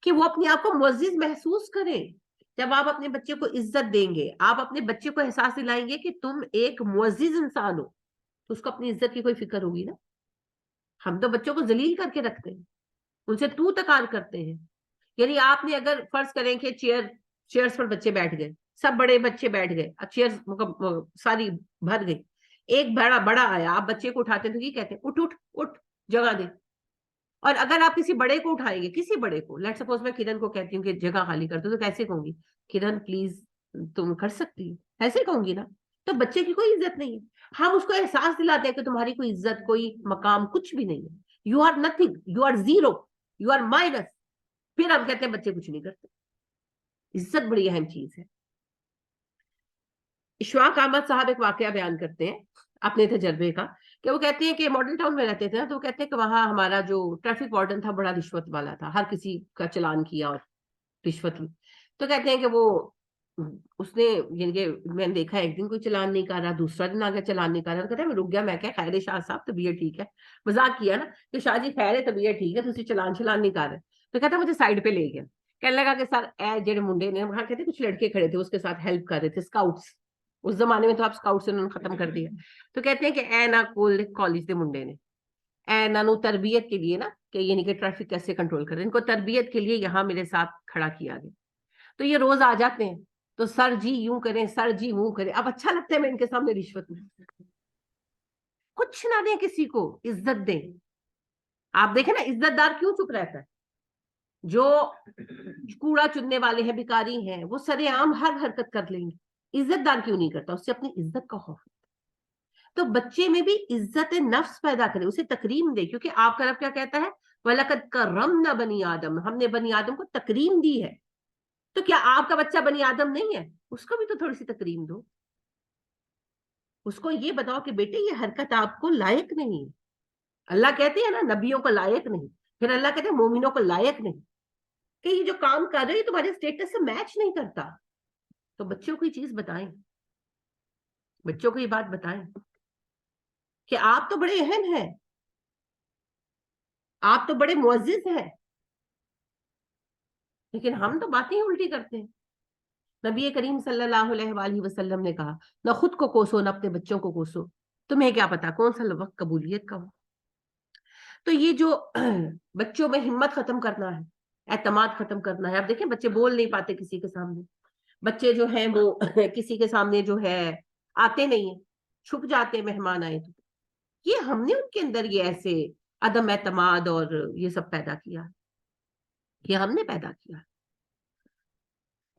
کہ وہ اپنے آپ کو معزز محسوس کریں. جب آپ اپنے بچے کو عزت دیں گے، آپ اپنے بچے کو احساس دلائیں گے کہ تم ایک معزز انسان ہو، تو اس کو اپنی عزت کی کوئی فکر ہوگی نا. ہم تو بچوں کو ذلیل کر کے رکھتے ہیں، ان سے تو تکار کرتے ہیں. یعنی آپ نے اگر فرض کریں کہ چیئرز پر بچے بیٹھ گئے، سب بڑے بچے بیٹھ گئے، چیئرز ساری بھر گئی، ایک بڑا آیا، آپ بچے کو اٹھاتے ہیں تو یہ کہتے ہیں اٹھ اٹھ اٹھ، جگہ دے. اور اگر آپ کسی بڑے کو اٹھائیں گے، کسی بڑے کو، لیٹ سپوز میں کرن کو کہتی ہوں کہ جگہ خالی کر دو، تو کیسے کہوں گی؟ کرن پلیز تم کر سکتی ہو، ایسے کہوں گی نا. تو بچے کی کوئی عزت نہیں ہے. ہم اس کو احساس دلاتے ہیں کہ تمہاری کوئی عزت، کوئی مقام کچھ بھی نہیں ہے. You are nothing, you are zero, you are minus. پھر ہم کہتے ہیں بچے کچھ نہیں کرتے. عزت بڑی اہم چیز ہے. اشفاق احمد صاحب ایک واقعہ بیان کرتے ہیں اپنے تجربے کا، کہ وہ کہتے ہیں کہ ماڈل ٹاؤن میں رہتے تھے نا، تو وہ کہتے ہیں کہ وہاں ہمارا جو ٹریفک وارڈن تھا بڑا رشوت والا تھا، ہر کسی کا چلان کیا اور رشوت لی. تو کہتے ہیں کہ وہ اس نے، یعنی کہ میں نے دیکھا ایک دن کوئی چلان نہیں کر رہا، دوسرا دن آگے چلان نہیں کر رہا. کہتے ہیں میں رک گیا، میں کہ خیر شاہ صاحب طبیعت ٹھیک ہے، مذاق کیا نا کہ شاہ جی خیر ہے، طبیعت ٹھیک ہے، تھی چلان نہیں کر رہے. تو کہتا ہے مجھے سائڈ پہ لے گیا، کہنے لگا کہ سر اے جڑے منڈے نے وہاں، کہتے کچھ لڑکے کھڑے تھے اس کے ساتھ ہیلپ کر رہے تھے، اسکاؤٹس. اس زمانے میں تو آپ اسکاؤٹ سے انہوں نے ختم کر دیا. تو کہتے ہیں کہ اے نا کالج کے منڈے نے، اے نانو تربیت کے لیے نا، کہ یعنی کہ ٹریفک کیسے کنٹرول کریں، ان کو تربیت کے لیے یہاں میرے ساتھ کھڑا کیا گیا. تو یہ روز آ جاتے ہیں، تو سر جی یوں کریں، سر جی وہ کریں. اب اچھا لگتا ہے میں ان کے سامنے رشوت میں. کچھ نہ دیں کسی کو، عزت دیں. آپ دیکھیں نا عزت دار کیوں چپ رہتا ہے؟ جو کوڑا چننے والے ہیں، بیکاری ہیں، وہ سرے عام ہر حرکت کر لیں گے. عزت دار کیوں نہیں کرتا؟ اس سے اپنی عزت کا خوف. تو بچے میں بھی عزت نفس پیدا کرے، اسے تکریم دے، کیونکہ آپ کا رب کیا کہتا ہے؟ وَلَقَدْ كَرَّمْنَا بَنِي آدم، ہم نے بنی آدم کو تکریم دی ہے. تو کیا آپ کا بچہ بنی آدم نہیں ہے؟ اس کو بھی تو تھوڑی سی تکریم دو. اس کو یہ بتاؤ کہ بیٹے یہ حرکت آپ کو لائق نہیں ہے. اللہ کہتے ہیں نا نبیوں کو لائق نہیں، پھر اللہ کہتے ہیں مومنوں کو لائق نہیں، کہ یہ جو کام کر رہے ہیں تمہارے اسٹیٹس سے میچ نہیں کرتا. تو بچوں کو یہ چیز بتائیں، بچوں کو یہ بات بتائیں کہ آپ تو بڑے اہم ہیں، آپ تو بڑے معزز ہیں. لیکن ہم تو باتیں الٹی کرتے ہیں. نبی کریم صلی اللہ علیہ وآلہ وسلم نے کہا نہ خود کو کوسو نہ اپنے بچوں کو کوسو، تمہیں کیا پتا کون سا وقت قبولیت کا ہو. تو یہ جو بچوں میں ہمت ختم کرنا ہے, اعتماد ختم کرنا ہے. اب دیکھیں بچے بول نہیں پاتے کسی کے سامنے, بچے جو ہیں وہ کسی کے سامنے جو ہے آتے نہیں ہیں, چھپ جاتے مہمان آئے تو. یہ ہم نے ان کے اندر یہ ایسے عدم اعتماد اور یہ سب پیدا کیا, یہ ہم نے پیدا کیا.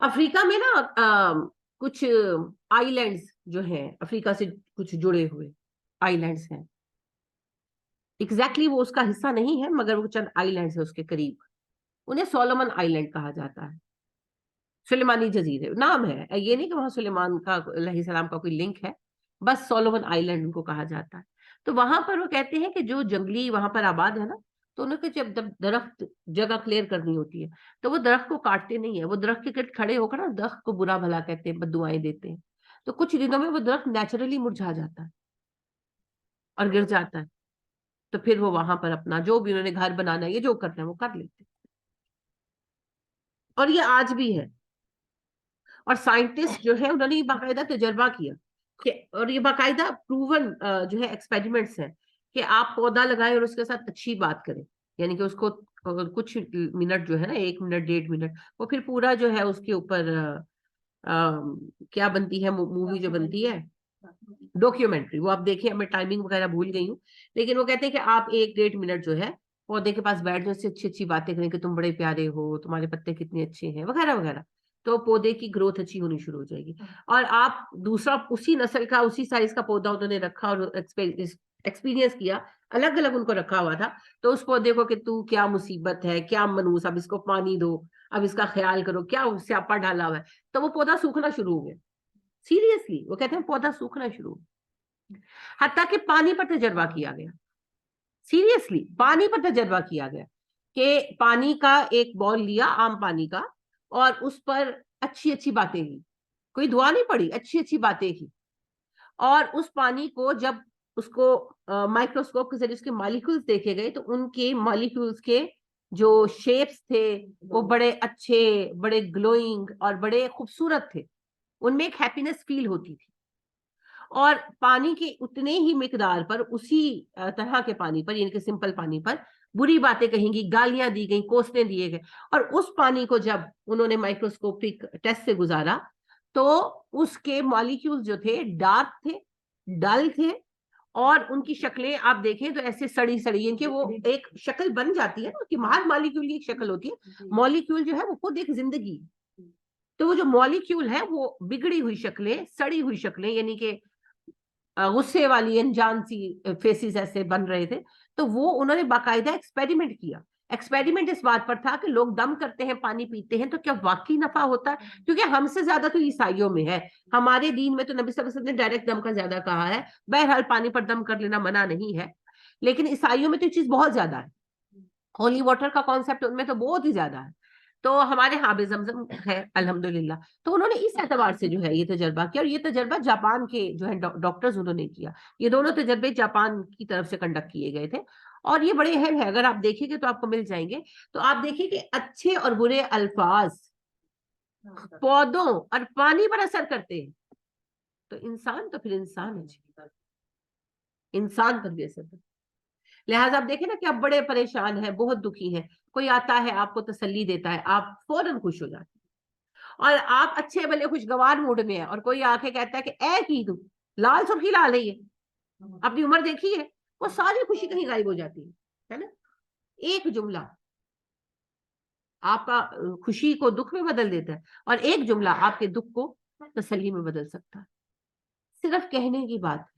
افریقہ میں نا کچھ آئی لینڈز جو ہیں, افریقہ سے کچھ جڑے ہوئے آئی لینڈز ہیں. ایگزیکٹلی وہ اس کا حصہ نہیں ہے مگر وہ چند آئی لینڈز ہیں اس کے قریب. انہیں سولومن آئی لینڈ کہا جاتا ہے, سلیمانی جزیرے نام ہے. یہ نہیں کہ وہاں سلیمان کا علیہ السلام کا کوئی لنک ہے, بس سولومن آئی لینڈ ان کو کہا جاتا ہے. تو وہاں پر وہ کہتے ہیں کہ جو جنگلی وہاں پر آباد ہے نا, تو انہوں کو جب درخت جگہ کلیئر کرنی ہوتی ہے تو وہ درخت کو کاٹتے نہیں ہے, وہ درخت کے گرد کھڑے ہو کر نا درخت کو برا بھلا کہتے ہیں, بددعائیں دیتے ہیں. تو کچھ دنوں میں وہ درخت نیچرلی مرجھا جاتا ہے اور گر جاتا ہے. تو پھر وہ وہاں پر اپنا جو بھی انہوں نے گھر بنانا ہے, یہ جو کرنا ہے وہ کر لیتے ہیں. اور یہ آج بھی ہے. اور سائنٹسٹ جو ہے انہوں نے یہ باقاعدہ تجربہ کیا کہ, اور یہ باقاعدہ پروون جو ہے ایکسپیریمنٹس ہیں کہ آپ پودا لگائیں اور اس کے ساتھ اچھی بات کریں, یعنی کہ اس کو کچھ منٹ جو ہے نا, 1 منٹ 1.5 منٹ, وہ پھر پورا جو ہے اس کے اوپر کیا بنتی ہے مووی جو بنتی ہے ڈاکیومنٹری, وہ آپ دیکھیں, میں ٹائمنگ وغیرہ بھول گئی ہوں, لیکن وہ کہتے ہیں کہ آپ 1-1.5 منٹ جو ہے پودے کے پاس بیٹھ جائیں, اس سے اچھی اچھی باتیں کریں کہ تم بڑے پیارے ہو, تمہارے پتے کتنے اچھے ہیں وغیرہ وغیرہ. تو پودے کی گروتھ اچھی ہونی شروع ہو جائے گی. اور آپ دوسرا اسی نسل کا اسی سائز کا پودا انہوں نے رکھا اور ایکسپیرینس کیا, الگ الگ ان کو رکھا ہوا تھا. تو اس پودے کو کہ تو کیا مصیبت ہے, کیا منوس, اب اس کو پانی دو, اب اس کا خیال کرو, کیا سیاپا ڈالا ہوا ہے, تو وہ پودا سوکھنا شروع ہو گیا. سیریسلی وہ کہتے ہیں پودا سوکھنا شروع, حتیٰ کہ پانی پر تجربہ کیا گیا. سیریسلی پانی پر تجربہ کیا گیا کہ پانی کا ایک بال لیا, عام پانی کا, اور اس پر اچھی اچھی باتیں کی, کوئی دعا نہیں پڑی, اچھی اچھی باتیں کی. اور اس پانی کو جب اس کو مائکروسکوپ کے ذریعے اس کے مالیکولز دیکھے گئے تو ان کے مالیکولز کے جو شیپس تھے وہ بڑے اچھے, بڑے گلوئنگ اور بڑے خوبصورت تھے. ان میں ایک ہیپینس فیل ہوتی تھی. اور پانی کے اتنے ہی مقدار پر, اسی طرح کے پانی پر, یعنی کہ سمپل پانی پر بری باتیں کہیں گی, گالیاں دی گئیں, کوسنے دیے گئے. اور اس پانی کو جب انہوں نے مائکروسکوپک ٹیسٹ سے گزارا تو اس کے مالیکیول جو تھے ڈارک تھے, ڈل تھے, اور ان کی شکلیں آپ دیکھیں تو ایسے سڑی سڑی, یعنی کہ وہ ایک شکل بن جاتی ہے نا کہ ہر مالیکیول کی ایک شکل ہوتی ہے. مالیکیول جو ہے وہ خود ایک زندگی, تو وہ جو مالیکیول ہے وہ بگڑی ہوئی شکلیں, سڑی ہوئی شکلیں, یعنی کہ غصے والی انجان سی فیسز ایسے بن رہے تھے. تو وہ انہوں نے باقاعدہ ایکسپیریمنٹ کیا. ایکسپیریمنٹ اس بات پر تھا کہ لوگ دم کرتے ہیں, پانی پیتے ہیں, تو کیا واقعی نفع ہوتا ہے, کیونکہ ہم سے زیادہ تو عیسائیوں میں ہے. ہمارے دین میں تو نبی صلی اللہ علیہ وسلم نے ڈائریکٹ دم کا زیادہ کہا ہے. بہرحال پانی پر دم کر لینا منع نہیں ہے, لیکن عیسائیوں میں تو یہ چیز بہت زیادہ ہے. ہولی واٹر کا کانسیپٹ ان میں تو بہت ہی زیادہ ہے. تو ہمارے ہاں بھی زمزم ہے الحمدللہ. تو انہوں نے اس اعتبار سے جو ہے یہ تجربہ کیا, اور یہ تجربہ جاپان کے جو ہے ڈاکٹرز انہوں نے کیا. یہ دونوں تجربے جاپان کی طرف سے کنڈکٹ کیے گئے تھے, اور یہ بڑے اہم ہے. اگر آپ دیکھیں گے تو آپ کو مل جائیں گے. تو آپ دیکھیں کہ اچھے اور برے الفاظ پودوں اور پانی پر اثر کرتے ہیں. تو انسان تو پھر انسان ہے, انسان پر بھی اثر کرتے. لہٰذا آپ دیکھیں نا کہ آپ بڑے پریشان ہیں, بہت دکھی ہیں, کوئی آتا ہے آپ کو تسلی دیتا ہے, آپ فوراً خوش ہو جاتے ہیں. اور آپ اچھے بھلے خوشگوار موڈ میں ہیں, اور کوئی آ کے کہتا ہے کہ اے کی تم لال سرخی لال رہی ہے, اپنی عمر دیکھی ہے, وہ ساری خوشی کہیں غائب ہو جاتی ہے نا. ایک جملہ آپ کا خوشی کو دکھ میں بدل دیتا ہے, اور ایک جملہ آپ کے دکھ کو تسلی میں بدل سکتا ہے. صرف کہنے کی بات ہے.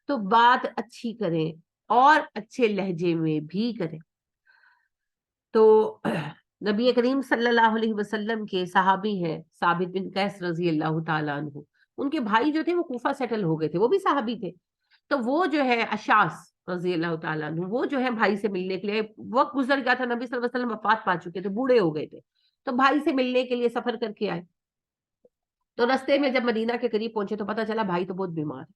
تو بات اچھی کریں اور اچھے لہجے میں بھی کریں. تو نبی کریم صلی اللہ علیہ وسلم کے صحابی ہیں ثابت بن قیس رضی اللہ تعالیٰ عنہ, ان کے بھائی جو تھے وہ کوفہ سیٹل ہو گئے تھے, وہ بھی صحابی تھے. تو وہ جو ہے اشعث رضی اللہ تعالیٰ عنہ, وہ جو ہے بھائی سے ملنے کے لیے, وقت گزر گیا تھا, نبی صلی اللہ علیہ وسلم وفات پا چکے تھے, بوڑھے ہو گئے تھے, تو بھائی سے ملنے کے لیے سفر کر کے آئے. تو رستے میں جب مدینہ کے قریب پہنچے تو پتہ چلا بھائی تو بہت بیمار ہے.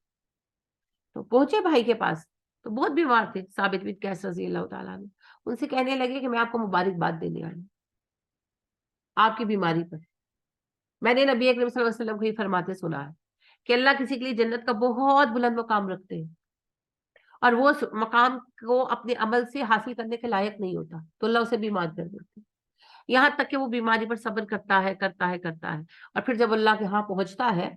تو پہنچے بھائی کے پاس تو بہت بیمار تھے ثابت بن قیس رضی اللہ تعالیٰ عنہ. ان سے کہنے لگے کہ میں آپ کو مبارکباد دینے آئی ہوں آپ کی بیماری پر. میں نے نبی اکرم صلی اللہ علیہ وسلم کو یہ فرماتے سنا ہے کہ اللہ کسی کے لیے جنت کا بہت بلند مقام رکھتے ہیں, اور وہ اس مقام کو اپنے عمل سے حاصل کرنے کے لائق نہیں ہوتا تو اللہ اسے بیمار کر دیتے، یہاں تک کہ وہ بیماری پر صبر کرتا ہے کرتا ہے کرتا ہے، اور پھر جب اللہ کے ہاں پہنچتا ہے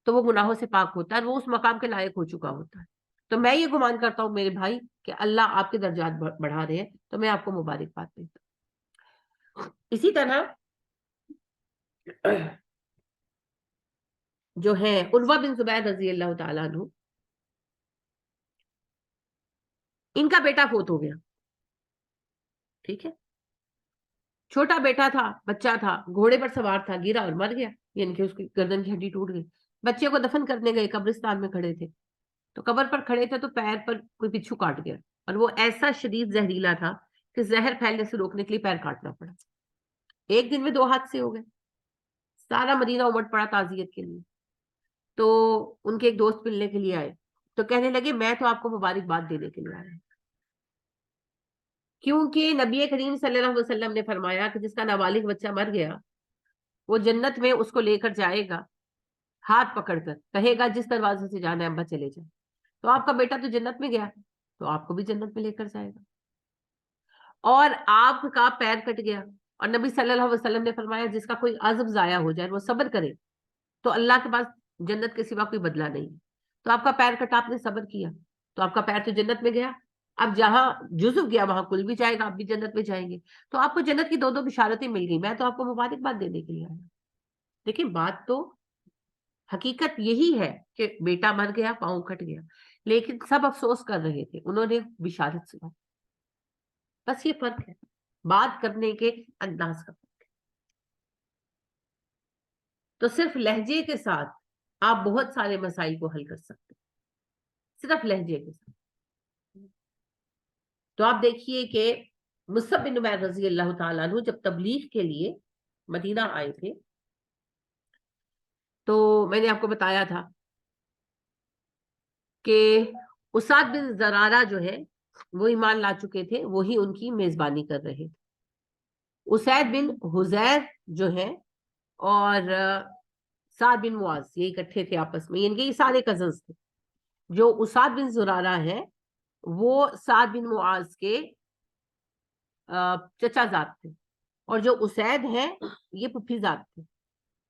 تو وہ گناہوں سے پاک ہوتا ہے اور وہ اس مقام کے لائق ہو چکا ہوتا ہے۔ تو میں یہ گمان کرتا ہوں میرے بھائی کہ اللہ آپ کے درجات بڑھا رہے ہیں، تو میں آپ کو مبارکباد دیتا ہوں۔ اسی طرح جو ہے عروہ بن زبیر رضی اللہ تعالیٰ عنہ، ان کا بیٹا فوت ہو گیا، ٹھیک ہے، چھوٹا بیٹا تھا، بچہ تھا، گھوڑے پر سوار تھا، گرا اور مر گیا، یعنی کہ اس کی گردن کی ہڈی ٹوٹ گئی۔ بچے کو دفن کرنے گئے، قبرستان میں کھڑے تھے، تو قبر پر کھڑے تھے تو پیر پر کوئی بچھو کاٹ گیا، اور وہ ایسا شدید زہریلا تھا کہ زہر پھیلنے سے روکنے کے لیے پیر کاٹنا پڑا۔ ایک دن میں 2 حادثے ہو گئے، سارا مدینہ امٹ پڑا تعزیت کے لیے۔ تو ان کے ایک دوست ملنے کے لیے آئے، تو کہنے لگے میں تو آپ کو مبارکباد دینے کے لیے آیا ہوں، کیونکہ نبی کریم صلی اللہ علیہ وسلم نے فرمایا کہ جس کا نابالغ بچہ مر گیا وہ جنت میں اس کو لے کر جائے گا، ہاتھ پکڑ کر کہے گا جس دروازے سے جانا ہے ابا چلے جائیں۔ تو آپ کا بیٹا تو جنت میں گیا، تو آپ کو بھی جنت میں لے کر جائے گا۔ اور آپ کا پیر کٹ گیا، اور نبی صلی اللہ علیہ وسلم نے فرمایا جس کا کوئی عزم ضائع ہو جائے وہ صبر کرے تو اللہ کے پاس جنت کے سوا کوئی بدلہ نہیں۔ تو آپ کا پیر کٹا، آپ نے صبر کیا، تو آپ کا پیر تو جنت میں گیا، اب جہاں جزو گیا وہاں کل بھی جائے گا، آپ بھی جنت میں جائیں گے۔ تو آپ کو جنت کی 2 بشارتیں مل گئی، میں تو آپ کو مبارکباد دینے کے لیے آیا۔ دیکھیں بات تو حقیقت یہی ہے کہ بیٹا مر گیا، پاؤں کٹ گیا، لیکن سب افسوس کر رہے تھے، انہوں نے بشارت سنا۔ بس یہ فرق ہے، بات کرنے کے انداز کا۔ تو صرف لہجے کے ساتھ آپ بہت سارے مسائل کو حل کر سکتے ہیں، صرف لہجے کے ساتھ۔ تو آپ دیکھیے کہ مصعب بن عمیر رضی اللہ تعالیٰ عنہ جب تبلیغ کے لیے مدینہ آئے تھے، تو میں نے آپ کو بتایا تھا کہ اسعد بن زرارہ جو ہے وہ ایمان لا چکے تھے، وہی ان کی میزبانی کر رہے تھے۔ اسید بن حذیر جو ہے اور سعد بن معاذ یہ اکٹھے تھے آپس میں، یعنی کہ یہ سارے کزنز تھے۔ جو اسعد بن زرارہ ہے وہ سعد بن معاذ کے چچا زاد تھے، اور جو اسید ہیں یہ پھپھی زاد تھے،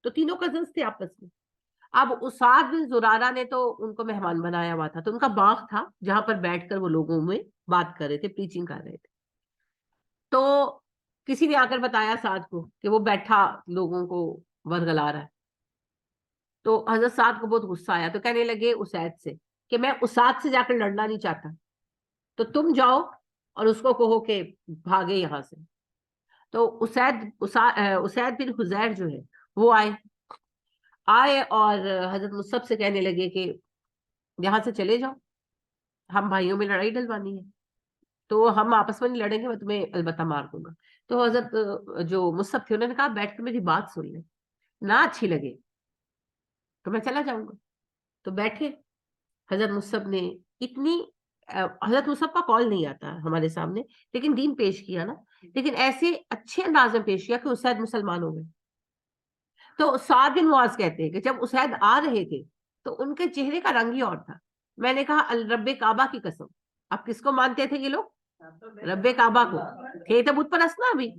تو تینوں کزنز تھے آپس میں۔ اب اسعد بن زرارہ نے تو ان کو مہمان بنایا ہوا تھا، تو ان کا باغ تھا جہاں پر بیٹھ کر وہ لوگوں میں بات کر رہے تھے، پریچنگ کر رہے تھے۔ تو کسی نے آ کر بتایا سعد کو کہ وہ بیٹھا لوگوں کو ورگلا رہا ہے، تو حضرت سعد کو بہت غصہ آیا، تو کہنے لگے اسید سے کہ میں اسعد سے جا کر لڑنا نہیں چاہتا، تو تم جاؤ اور اس کو کہو کہ بھاگے یہاں سے۔ تو اسید بن حذیر جو ہے وہ آئے اور حضرت مصعب سے کہنے لگے کہ یہاں سے چلے جاؤ، ہم بھائیوں میں لڑائی ڈلوانی ہے، تو ہم آپس میں نہیں لڑیں گے، میں تمہیں البتہ مار دوں گا۔ تو حضرت جو مصعب تھے انہوں نے کہا بیٹھ کے میری بات سن لیں، نہ اچھی لگے تو میں چلا جاؤں گا۔ تو بیٹھے حضرت مصعب نے اتنی حضرت مصعب کا قول نہیں آتا ہمارے سامنے، لیکن دین پیش کیا نا، لیکن ایسے اچھے انداز میں پیش کیا کہ اسید مسلمان ہو گئے۔ تو سعد بن معاذ کہتے ہیں کہ جب اسید آ رہے تھے تو ان کے چہرے کا رنگ ہی اور تھا۔ میں نے کہا رب کعبہ کی قسم، اب کس کو مانتے تھے یہ لوگ؟ رب کعبہ کو، تھے تو بت پرست نا ابھی،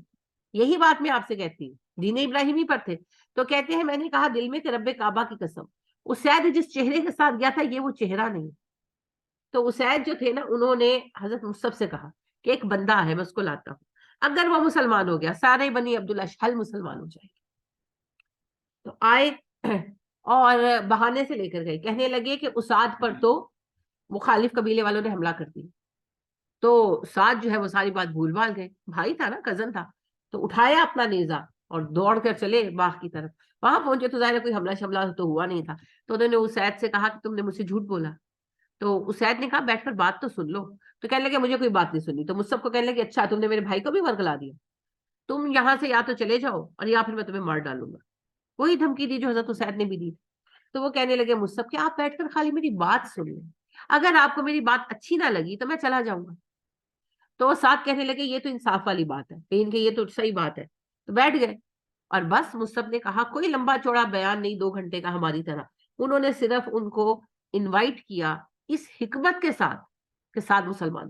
یہی بات میں آپ سے کہتی ہوں، دین ابراہیمی پر تھے۔ تو کہتے ہیں میں نے کہا دل میں کہ رب کعبہ کی قسم، اسید جس چہرے کے ساتھ گیا تھا یہ وہ چہرہ نہیں۔ تو اسید جو تھے نا انہوں نے حضرت مصعب سے کہا کہ ایک بندہ ہے میں اس کو لاتا ہوں، اگر وہ مسلمان ہو گیا سارے بنی عبد الاشہل مسلمان ہو جائے گے۔ تو آئے اور بہانے سے لے کر گئے، کہنے لگے کہ اسعد پر تو مخالف قبیلے والوں نے حملہ کر دی۔ تو سعد جو ہے وہ ساری بات بھول بھال گئے، بھائی تھا نا، کزن تھا، تو اٹھایا اپنا نیزہ اور دوڑ کر چلے باغ کی طرف۔ وہاں پہنچے تو ظاہر کوئی حملہ شملہ تو ہوا نہیں تھا، تو انہوں نے اسید سے کہا کہ تم نے مجھ سے جھوٹ بولا۔ تو اسید نے کہا بیٹھ کر بات تو سن لو۔ تو کہنے لگے مجھے کوئی بات نہیں سنی۔ تو مصعب کو کہنے لگے اچھا تم نے میرے بھائی کو بھی ورگلا دیا، تم یہاں سے یا تو چلے جاؤ اور یا پھر میں تمہیں مار ڈالوں گا۔ وہی دھمکی دی جو حضرت اسید نے بھی دی۔ تو وہ کہنے لگے مصعب کہ آپ بیٹھ کر خالی میری بات سن لیں، اگر آپ کو میری بات اچھی نہ لگی تو میں چلا جاؤں گا۔ تو وہ ساتھ کہنے لگے یہ تو انصاف والی بات ہے، لیکن کہ یہ تو صحیح بات ہے۔ تو بیٹھ گئے اور بس مصعب نے کہا کوئی لمبا چوڑا بیان نہیں 2 گھنٹے کا ہماری طرح، انہوں نے صرف ان کو انوائٹ کیا اس حکمت کے ساتھ کہ 7 مسلمان،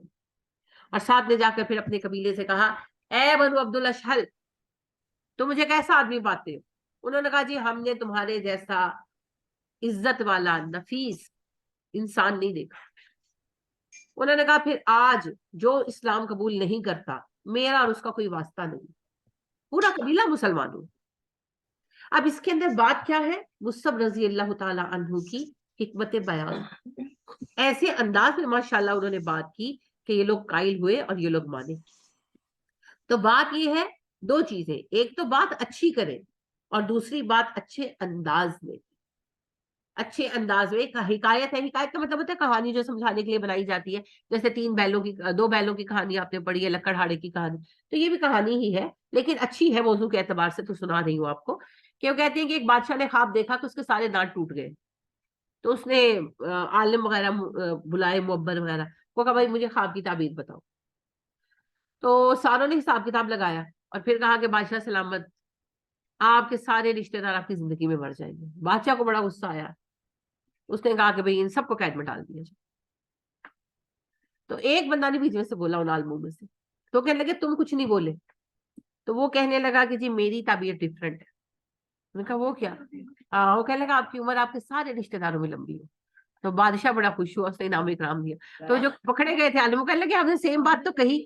اور 7 نے جا کر پھر اپنے قبیلے سے کہا اے بنو عبد الاشہل تم مجھے کیسا آدمی پاتے ہو؟ انہوں نے کہا جی ہم نے تمہارے جیسا عزت والا نفیس انسان نہیں دیکھا۔ انہوں نے کہا پھر آج جو اسلام قبول نہیں کرتا میرا اور اس کا کوئی واسطہ نہیں۔ پورا قبیلہ مسلمان ہو۔ اب اس کے اندر بات کیا ہے؟ مصعب رضی اللہ تعالی عنہ کی حکمت بیان، ایسے انداز میں ماشاءاللہ انہوں نے بات کی کہ یہ لوگ قائل ہوئے اور یہ لوگ مانے۔ تو بات یہ ہے 2 چیزیں، ایک تو بات اچھی کرے اور دوسری بات اچھے انداز میں، اچھے انداز میں۔ ایک حکایت ہے، حکایت کا مطلب ہوتا ہے کہانی جو سمجھانے کے لیے بنائی جاتی ہے، جیسے 2 بیلوں کی کہانی آپ نے پڑھی ہے، لکڑہاڑے کی کہانی، تو یہ بھی کہانی ہی ہے لیکن اچھی ہے موضوع کے اعتبار سے، تو سنا رہی ہوں آپ کو کہ وہ کہتے ہیں کہ ایک بادشاہ نے خواب دیکھا کہ اس کے سارے دانت ٹوٹ گئے، تو اس نے عالم وغیرہ بلائے، معبر وغیرہ، وہ کہا بھائی مجھے خواب کی تعبیر بتاؤ۔ تو ساروں نے حساب کتاب لگایا اور پھر کہا کہ بادشاہ سلامت، آپ کے سارے رشتہ دار آپ کی زندگی میں مر جائیں گے۔ بادشاہ کو بڑا غصہ آیا، اس نے کہا کہ بھئی ان سب کو قید میں ڈال دیا جائے۔ تو ایک بندہ نے بیچ میں سے بولا ان عالموں میں سے، تو کہنے لگے تم کچھ نہیں بولے، تو وہ کہنے لگا کہ جی میری تعبیر ڈفرینٹ ہے۔ میں نے کہا وہ کیا؟ وہ کہنے لگا آپ کی عمر آپ کے سارے رشتہ داروں میں لمبی ہے۔ تو بادشاہ بڑا خوش ہوا، اس نے انعام اکرام دیا۔ تو جو پکڑے گئے تھے عالم کہنے لگے آپ نے سیم بات تو کہی۔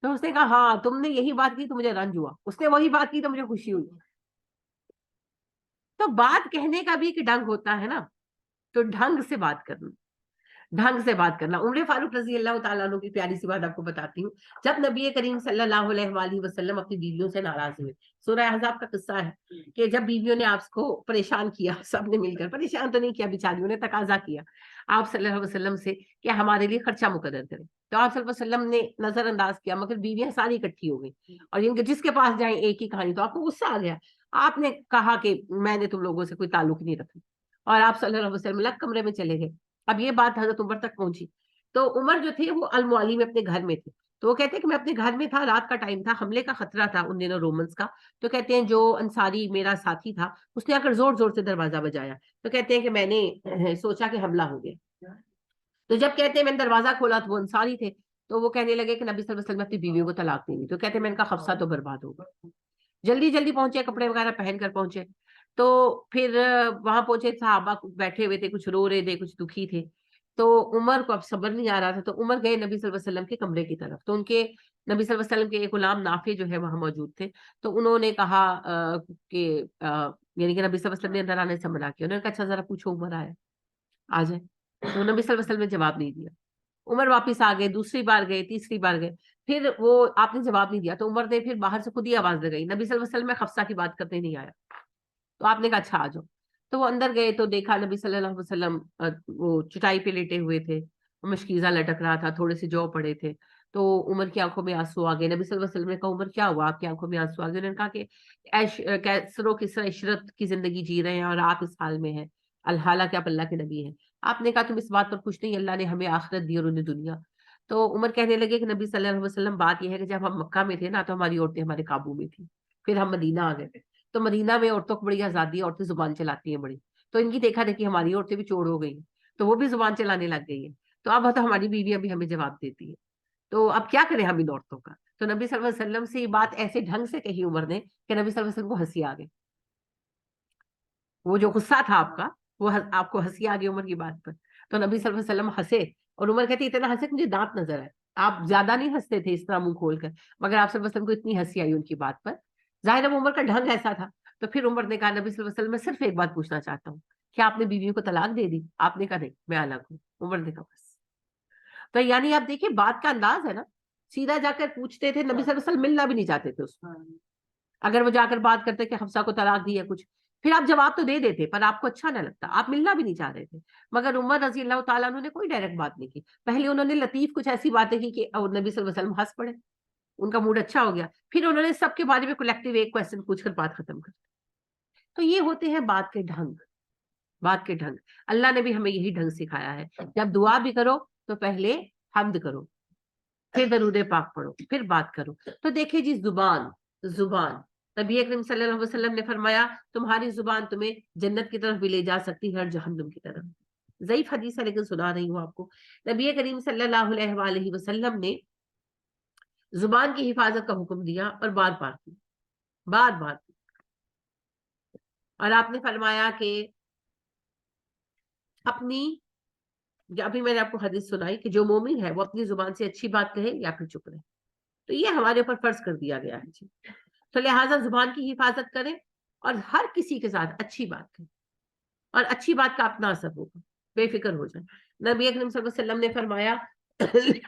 تو اس نے کہا ہاں تم نے یہی بات کی تو مجھے رنج ہوا، اس نے وہی بات کی تو مجھے خوشی ہوئی۔ تو بات کہنے کا بھی ایک ڈھنگ ہوتا ہے نا، تو ڈھنگ سے بات کرنا، ڈھنگ سے بات کرنا۔ عمر فاروق رضی اللہ تعالیٰ عنہ کی پیاری سی بات آپ کو بتاتی ہوں۔ جب نبی کریم صلی اللہ علیہ وآلہ وسلم اپنی بیویوں سے ناراض ہوئے، سورہ احزاب کا قصہ ہے کہ جب بیویوں نے آپ کو پریشان کیا، سب نے مل کر پریشان تو نہیں کیا، بیچاریوں نے تقاضا کیا آپ صلی اللہ علیہ وسلم سے کہ ہمارے لیے خرچہ مقرر کریں، تو آپ صلی اللہ علیہ وسلم نے نظر انداز کیا، مگر بیویاں ساری اکٹھی ہو گئی اور ان کے جس کے پاس جائیں ایک ہی کہانی، تو آپ کو غصہ آ گیا۔ آپ نے کہا کہ میں نے تم لوگوں سے کوئی تعلق نہیں رکھا، اور آپ صلی اللہ علیہ وسلم الگ کمرے میں چلے گئے۔ اب یہ بات حضرت عمر تک پہنچی، تو عمر جو تھے وہ المعلی میں اپنے گھر میں تھے، تو وہ کہتے ہیں کہ میں اپنے گھر میں تھا، رات کا ٹائم تھا، حملے کا خطرہ تھا ان دنوں رومنس کا، تو کہتے ہیں جو انصاری میرا ساتھی تھا اس نے آ کر زور زور سے دروازہ بجایا، تو کہتے ہیں کہ میں نے سوچا کہ حملہ ہو گیا، تو جب کہتے ہیں میں نے دروازہ کھولا تو وہ انصاری تھے، تو وہ کہنے لگے کہ نبی صلی اللہ علیہ وسلم اپنی بیویوں کو طلاق دیں گے، تو کہتے ہیں میں ان کا حفصہ تو برباد ہوگا۔ جلدی جلدی پہنچے، کپڑے وغیرہ پہن کر پہنچے، تو پھر وہاں پہنچے، صحابہ بیٹھے ہوئے تھے، کچھ رو رہے تھے، کچھ دکھی تھے، تو عمر کو اب صبر نہیں آ رہا تھا، تو عمر گئے نبی صلی اللہ علیہ وسلم کے کمرے کی طرف، تو ان کے نبی صلی اللہ علیہ وسلم کے ایک غلام نافع جو ہے وہاں موجود تھے، تو انہوں نے کہا کہ یعنی کہ نبی صلی اللہ علیہ وسلم نے اندر آنے سے منع کیا، انہوں نے کہا اچھا ذرا پوچھو عمر آیا آ جائے، تو نبی صلی اللہ علیہ وسلم نے جواب نہیں دیا۔ عمر واپس آ گئے، دوسری بار گئے، تیسری بار گئے، پھر وہ آپ نے جواب نہیں دیا، تو عمر نے پھر باہر سے خود ہی آواز لگائی، نبی صلی اللہ علیہ وسلم میں حفصہ کی بات کرنے نہیں آیا، تو آپ نے کہا اچھا آ جاؤ، تو وہ اندر گئے تو دیکھا نبی صلی اللہ علیہ وسلم وہ چٹائی پہ لیٹے ہوئے تھے، مشکیزہ لٹک رہا تھا، تھوڑے سے جو پڑے تھے، تو عمر کی آنکھوں میں آنسو آ گئے۔ نبی صلی اللہ علیہ وسلم نے کہا عمر کیا ہوا آپ کی آنکھوں میں آنسو آ گئے؟ انہوں نے کہا کہ کیسر و کسر عشرت کی زندگی جی رہے ہیں اور آپ اس حال میں ہیں، الحالہ کہ آپ اللہ کے نبی ہیں۔ آپ نے کہا تم اس بات پر خوش نہیں، اللہ نے ہمیں آخرت دی اور انہیں دنیا۔ تو عمر کہنے لگے کہ نبی صلی اللہ علیہ وسلم بات یہ ہے کہ جب ہم مکہ میں تھے نا تو ہماری عورتیں ہمارے قابو میں تھیں، پھر ہم مدینہ آ گئے، تو مدینہ میں عورتوں کو بڑی آزادی ہے، عورتیں زبان چلاتی ہیں بڑی، تو ان کی دیکھا دیکھی ہماری عورتیں بھی چور ہو گئی ہیں، تو وہ بھی زبان چلانے لگ گئی ہیں، تو اب تو ہماری بیویاں بھی ہمیں جواب دیتی ہیں، تو اب کیا کریں ہم ان عورتوں کا؟ تو نبی صلی اللہ علیہ وسلم سے یہ بات ایسے ڈھنگ سے کہی عمر نے کہ نبی صلی اللہ علیہ وسلم کو ہنسی آ گئی، وہ جو غصہ تھا آپ کا وہ آپ کو ہنسی آ گئی عمر کی بات پر، تو نبی صلی اللہ علیہ وسلم ہنسے، اور عمر کہتے اتنا ہنسے کہ مجھے دانت نظر آئے، آپ زیادہ نہیں ہنستے تھے اس طرح منہ کھول کر، مگر آپ صلی اللہ علیہ وسلم کو اتنی ہنسی آئی ان کی بات پر، ظاہر ہے عمر کا ڈھنگ ایسا تھا۔ تو پھر عمر نے کہا نبی صلی اللہ علیہ وسلم میں صرف ایک بات پوچھنا چاہتا ہوں، کیا آپ نے بیویوں کو طلاق دے دی؟ آپ نے کہا نہیں میں الگ ہوں۔ عمر نے کہا بس، تو یعنی آپ دیکھیے بات کا انداز ہے نا، سیدھا جا کر پوچھتے تھے، نبی صلی اللہ علیہ وسلم ملنا بھی نہیں چاہتے تھے اس میں، اگر وہ جا کر بات کرتے کہ حفصہ کو طلاق دی ہے کچھ، پھر آپ جواب تو دے دیتے پر آپ کو اچھا نہ لگتا، آپ ملنا بھی نہیں چاہ رہے تھے، مگر عمر رضی اللہ تعالیٰ عنہ نے کوئی ڈائریکٹ بات نہیں کی، پہلے انہوں نے لطیف کچھ ایسی باتیں کی کہ اور نبی صلی اللہ علیہ وسلم ہنس پڑے، ان کا موڈ اچھا ہو گیا، پھر انہوں نے سب کے بارے میں کلیکٹیو ایک کوسچن پوچھ کر بات ختم کر دی۔ تو یہ ہوتے ہیں بات کے ڈھنگ، بات کے ڈھنگ، اللہ نے بھی ہمیں یہی ڈھنگ سکھایا ہے، جب دعا بھی کرو تو پہلے حمد کرو، پھر درود پاک پڑھو، پھر بات کرو۔ تو دیکھیں جی زبان، زبان نبی اکرم صلی اللہ علیہ وسلم نے فرمایا تمہاری زبان تمہیں جنت کی طرف بھی لے جا سکتی ہے اور جہنم کی طرف، ضعیف حدیث ہے لیکن سنا رہی ہوں آپ کو. نبی کریم صلی اللہ علیہ وآلہ وسلم نے زبان کی حفاظت کا حکم دیا اور بار بار کیا، بار بار کیا. اور آپ نے فرمایا کہ اپنی، ابھی میں نے آپ کو حدیث سنائی کہ جو مومن ہے وہ اپنی زبان سے اچھی بات کہے یا پھر چپ رہے. تو یہ ہمارے اوپر فرض کر دیا گیا ہے جی. تو لہٰذا زبان کی حفاظت کریں اور ہر کسی کے ساتھ اچھی بات کریں، اور اچھی بات کا اپنا اثر ہوگا، بے فکر ہو جائیں. نبی اکرم صلی اللہ علیہ وسلم نے فرمایا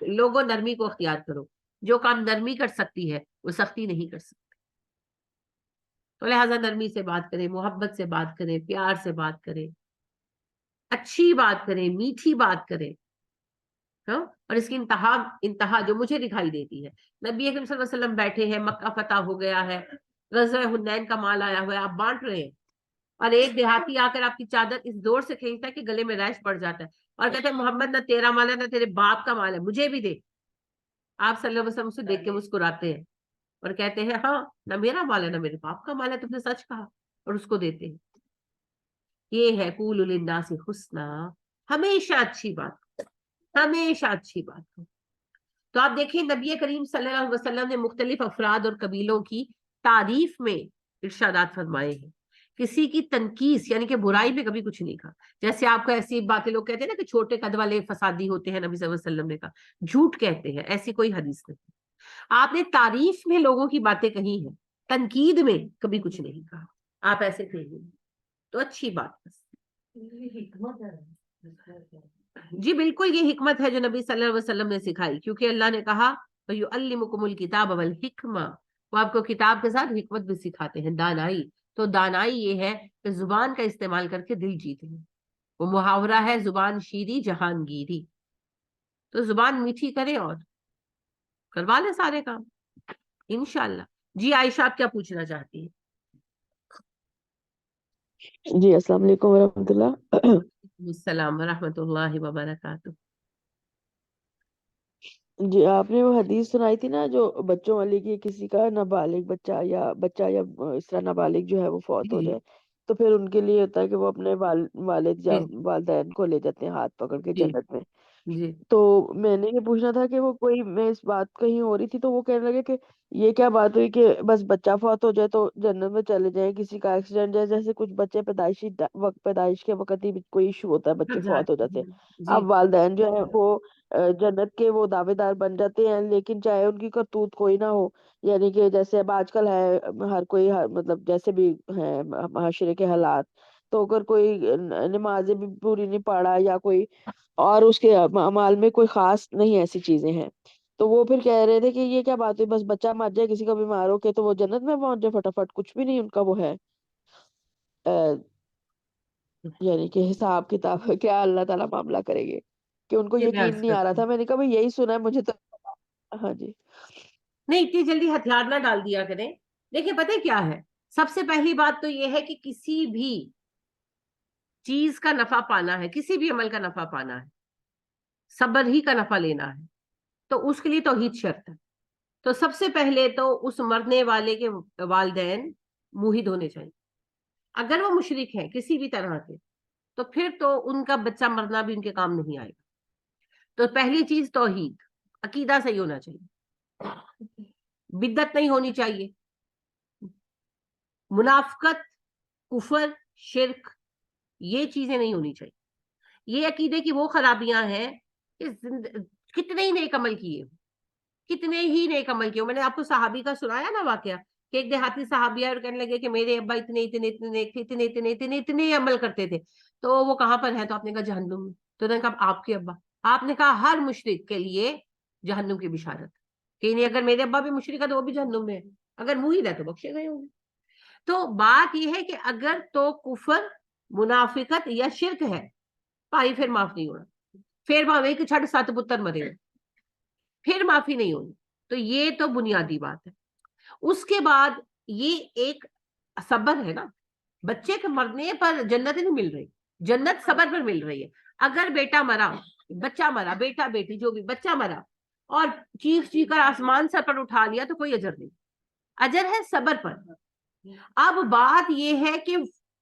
لوگوں نرمی کو اختیار کرو، جو کام نرمی کر سکتی ہے وہ سختی نہیں کر سکتی. تو لہٰذا نرمی سے بات کریں، محبت سے بات کریں، پیار سے بات کریں، اچھی بات کریں، میٹھی بات کریں. اور اس کی انتہا جو مجھے دکھائی دیتی ہے، نبی اکرم صلی اللہ علیہ وسلم بیٹھے ہیں، مکہ فتح ہو گیا ہے، غزوہ حنین کا مال آیا ہوا ہے، آپ بانٹ رہے ہیں، اور ایک دیہاتی آ کر آپ کی چادر اس زور سے کھینچتا ہے کہ گلے میں ریش پڑ جاتا ہے اور کہتے ہیں محمد نہ تیرا مال ہے نہ تیرے باپ کا مال ہے، مجھے بھی دے. آپ صلی اللہ علیہ وسلم اسے دیکھ کے مسکراتے ہیں اور کہتے ہیں ہاں، نہ میرا مال ہے نہ میرے باپ کا مال ہے، تم نے سچ کہا، اور اس کو دیتے ہیں. یہ ہے قولوا للناس حسنا، ہمیشہ اچھی بات، ہمیشہ اچھی بات. تو آپ دیکھیں نبی کریم صلی اللہ علیہ وسلم نے مختلف افراد اور قبیلوں کی تعریف میں ارشادات فرمائے ہیں. کسی کی تنقیص یعنی کہ برائی میں کبھی کچھ نہیں کہا. جیسے آپ کو ایسی باتیں لوگ کہتے ہیں نا کہ چھوٹے قد والے فسادی ہوتے ہیں، نبی صلی اللہ علیہ وسلم نے کہا جھوٹ کہتے ہیں، ایسی کوئی حدیث نہیں. آپ نے تعریف میں لوگوں کی باتیں کہی ہیں، تنقید میں کبھی کچھ نہیں کہا. آپ ایسے کہیں تو اچھی بات بس. جی بالکل یہ حکمت ہے جو نبی صلی اللہ علیہ وسلم نے سکھائی، کیونکہ اللہ نے کہا وَيُعَلِّمُكُمُ الْكِتَابَ وَالْحِکْمَةَ، وہ آپ کو کتاب کے ساتھ حکمت بھی سکھاتے ہیں، دانائی. تو دانائی یہ ہے کہ زبان کا استعمال کر کے دل جیتے ہیں. وہ محاورہ ہے زبان شیری جہانگیری. تو زبان میٹھی کریں اور کروا لیں سارے کام انشاءاللہ. جی عائشہ آپ کیا پوچھنا چاہتی ہیں؟ جی السلام علیکم ورحمۃ اللہ. السلام ورحمۃ اللہ وبرکاتہ. جی آپ نے وہ حدیث سنائی تھی نا جو بچوں والی کی، کسی کا نابالغ بچہ یا اس طرح نابالغ جو ہے وہ فوت ہو جی جائے تو پھر ان کے لیے ہوتا ہے کہ وہ اپنے والد یا جی والدین کو لے جاتے ہیں ہاتھ پکڑ کے جی جنت میں. جی تو میں نے یہ پوچھنا تھا کہ وہ کوئی، میں اس بات کہیں ہو رہی تھی تو وہ کہنے لگے کہ یہ کیا بات ہوئی کہ بس بچہ فوت ہو جائے تو جنت میں چلے جائیں، کسی کا ایکسیڈنٹ جائے، جیسے کچھ بچے پیدائش کے وقت ہی کوئی ایشو ہوتا ہے بچے فوت ہو جاتے ہیں. جی اب والدین جو ہیں وہ جنت کے وہ دعوے دار بن جاتے ہیں، لیکن چاہے ان کی کرتوت کوئی نہ ہو. یعنی کہ جیسے اب آج کل ہے ہر کوئی مطلب جیسے بھی ہے معاشرے کے حالات، تو اگر کوئی نمازیں بھی پوری نہیں پڑھا یا کوئی اور اس کے اعمال میں کوئی خاص نہیں ایسی چیزیں ہیں، تو وہ پھر کہہ رہے تھے کہ یہ کیا بات ہے، بس بچہ مر جائے، کسی کا بیمار ہو کے تو وہ جنت میں پہنچ جائے فٹافٹ، کچھ بھی نہیں ان کا وہ ہے یعنی کہ حساب کتاب کیا اللہ تعالیٰ معاملہ کریں گے کہ ان کو یہ میں یقین عرض نہیں آ رہا کرتی تھا. ہوں، میں نے کہا بھائی یہی سنا ہے مجھے تو. ہاں جی. نہیں اتنی جلدی ہتھیار نہ ڈال دیا کریں. دیکھیں پتہ کیا ہے، سب سے پہلی بات تو یہ ہے کہ کسی بھی چیز کا نفع پانا ہے، کسی بھی عمل کا نفع پانا ہے، صبر ہی کا نفع لینا ہے، تو اس کے لیے توحید شرط ہے. تو سب سے پہلے تو اس مرنے والے کے والدین موحد ہونے چاہیے. اگر وہ مشرک ہیں کسی بھی طرح کے تو پھر تو ان کا بچہ مرنا بھی ان کے کام نہیں آئے گا. تو پہلی چیز توحید، عقیدہ صحیح ہونا چاہیے، بدعت نہیں ہونی چاہیے، منافقت، کفر، شرک، یہ چیزیں نہیں ہونی چاہیے. یہ عقیدے کی وہ خرابیاں ہیں کہ کتنے ہی نیک عمل کیے، کتنے ہی نیک عمل کیے. میں نے آپ کو صحابی کا سنایا نا واقعہ کہ ایک دیہاتی صحابی ہے اور کہنے لگے کہ میرے ابا اتنے اتنے اتنے نیک تھے، اتنے اتنے اتنے اتنے عمل کرتے تھے. تو وہ کہاں پر ہے؟ تو آپ نے کہا جہنم میں. تو انہوں نے کہا آپ کے ابا؟ آپ نے کہا ہر مشرک کے لیے جہنم کی بشارت کہ نہیں، اگر میرے ابا بھی مشرک ہے تو وہ بھی جہنم میں ہے، اگر موحد ہے تو بخشے گئے ہوں گے. تو بات یہ ہے کہ اگر تو کفر، منافقت یا شرک ہے بھائی پھر معاف نہیں ہونا. پھر بھاوے کہ چھٹ 7 پتر مرے، پھر معافی نہیں ہونی. تو یہ تو بنیادی بات ہے. اس کے بعد یہ ایک صبر ہے نا، بچے کے مرنے پر جنت نہیں مل رہی، جنت صبر پر مل رہی ہے. اگر بیٹا مرا، بچہ مرا، بیٹا بیٹی جو بھی بچہ مرا اور چیخ چیخ کر آسمان سر پر اٹھا لیا تو کوئی اجر نہیں، اجر ہے صبر پر. اب بات یہ ہے کہ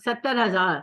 70,000।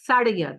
11:30,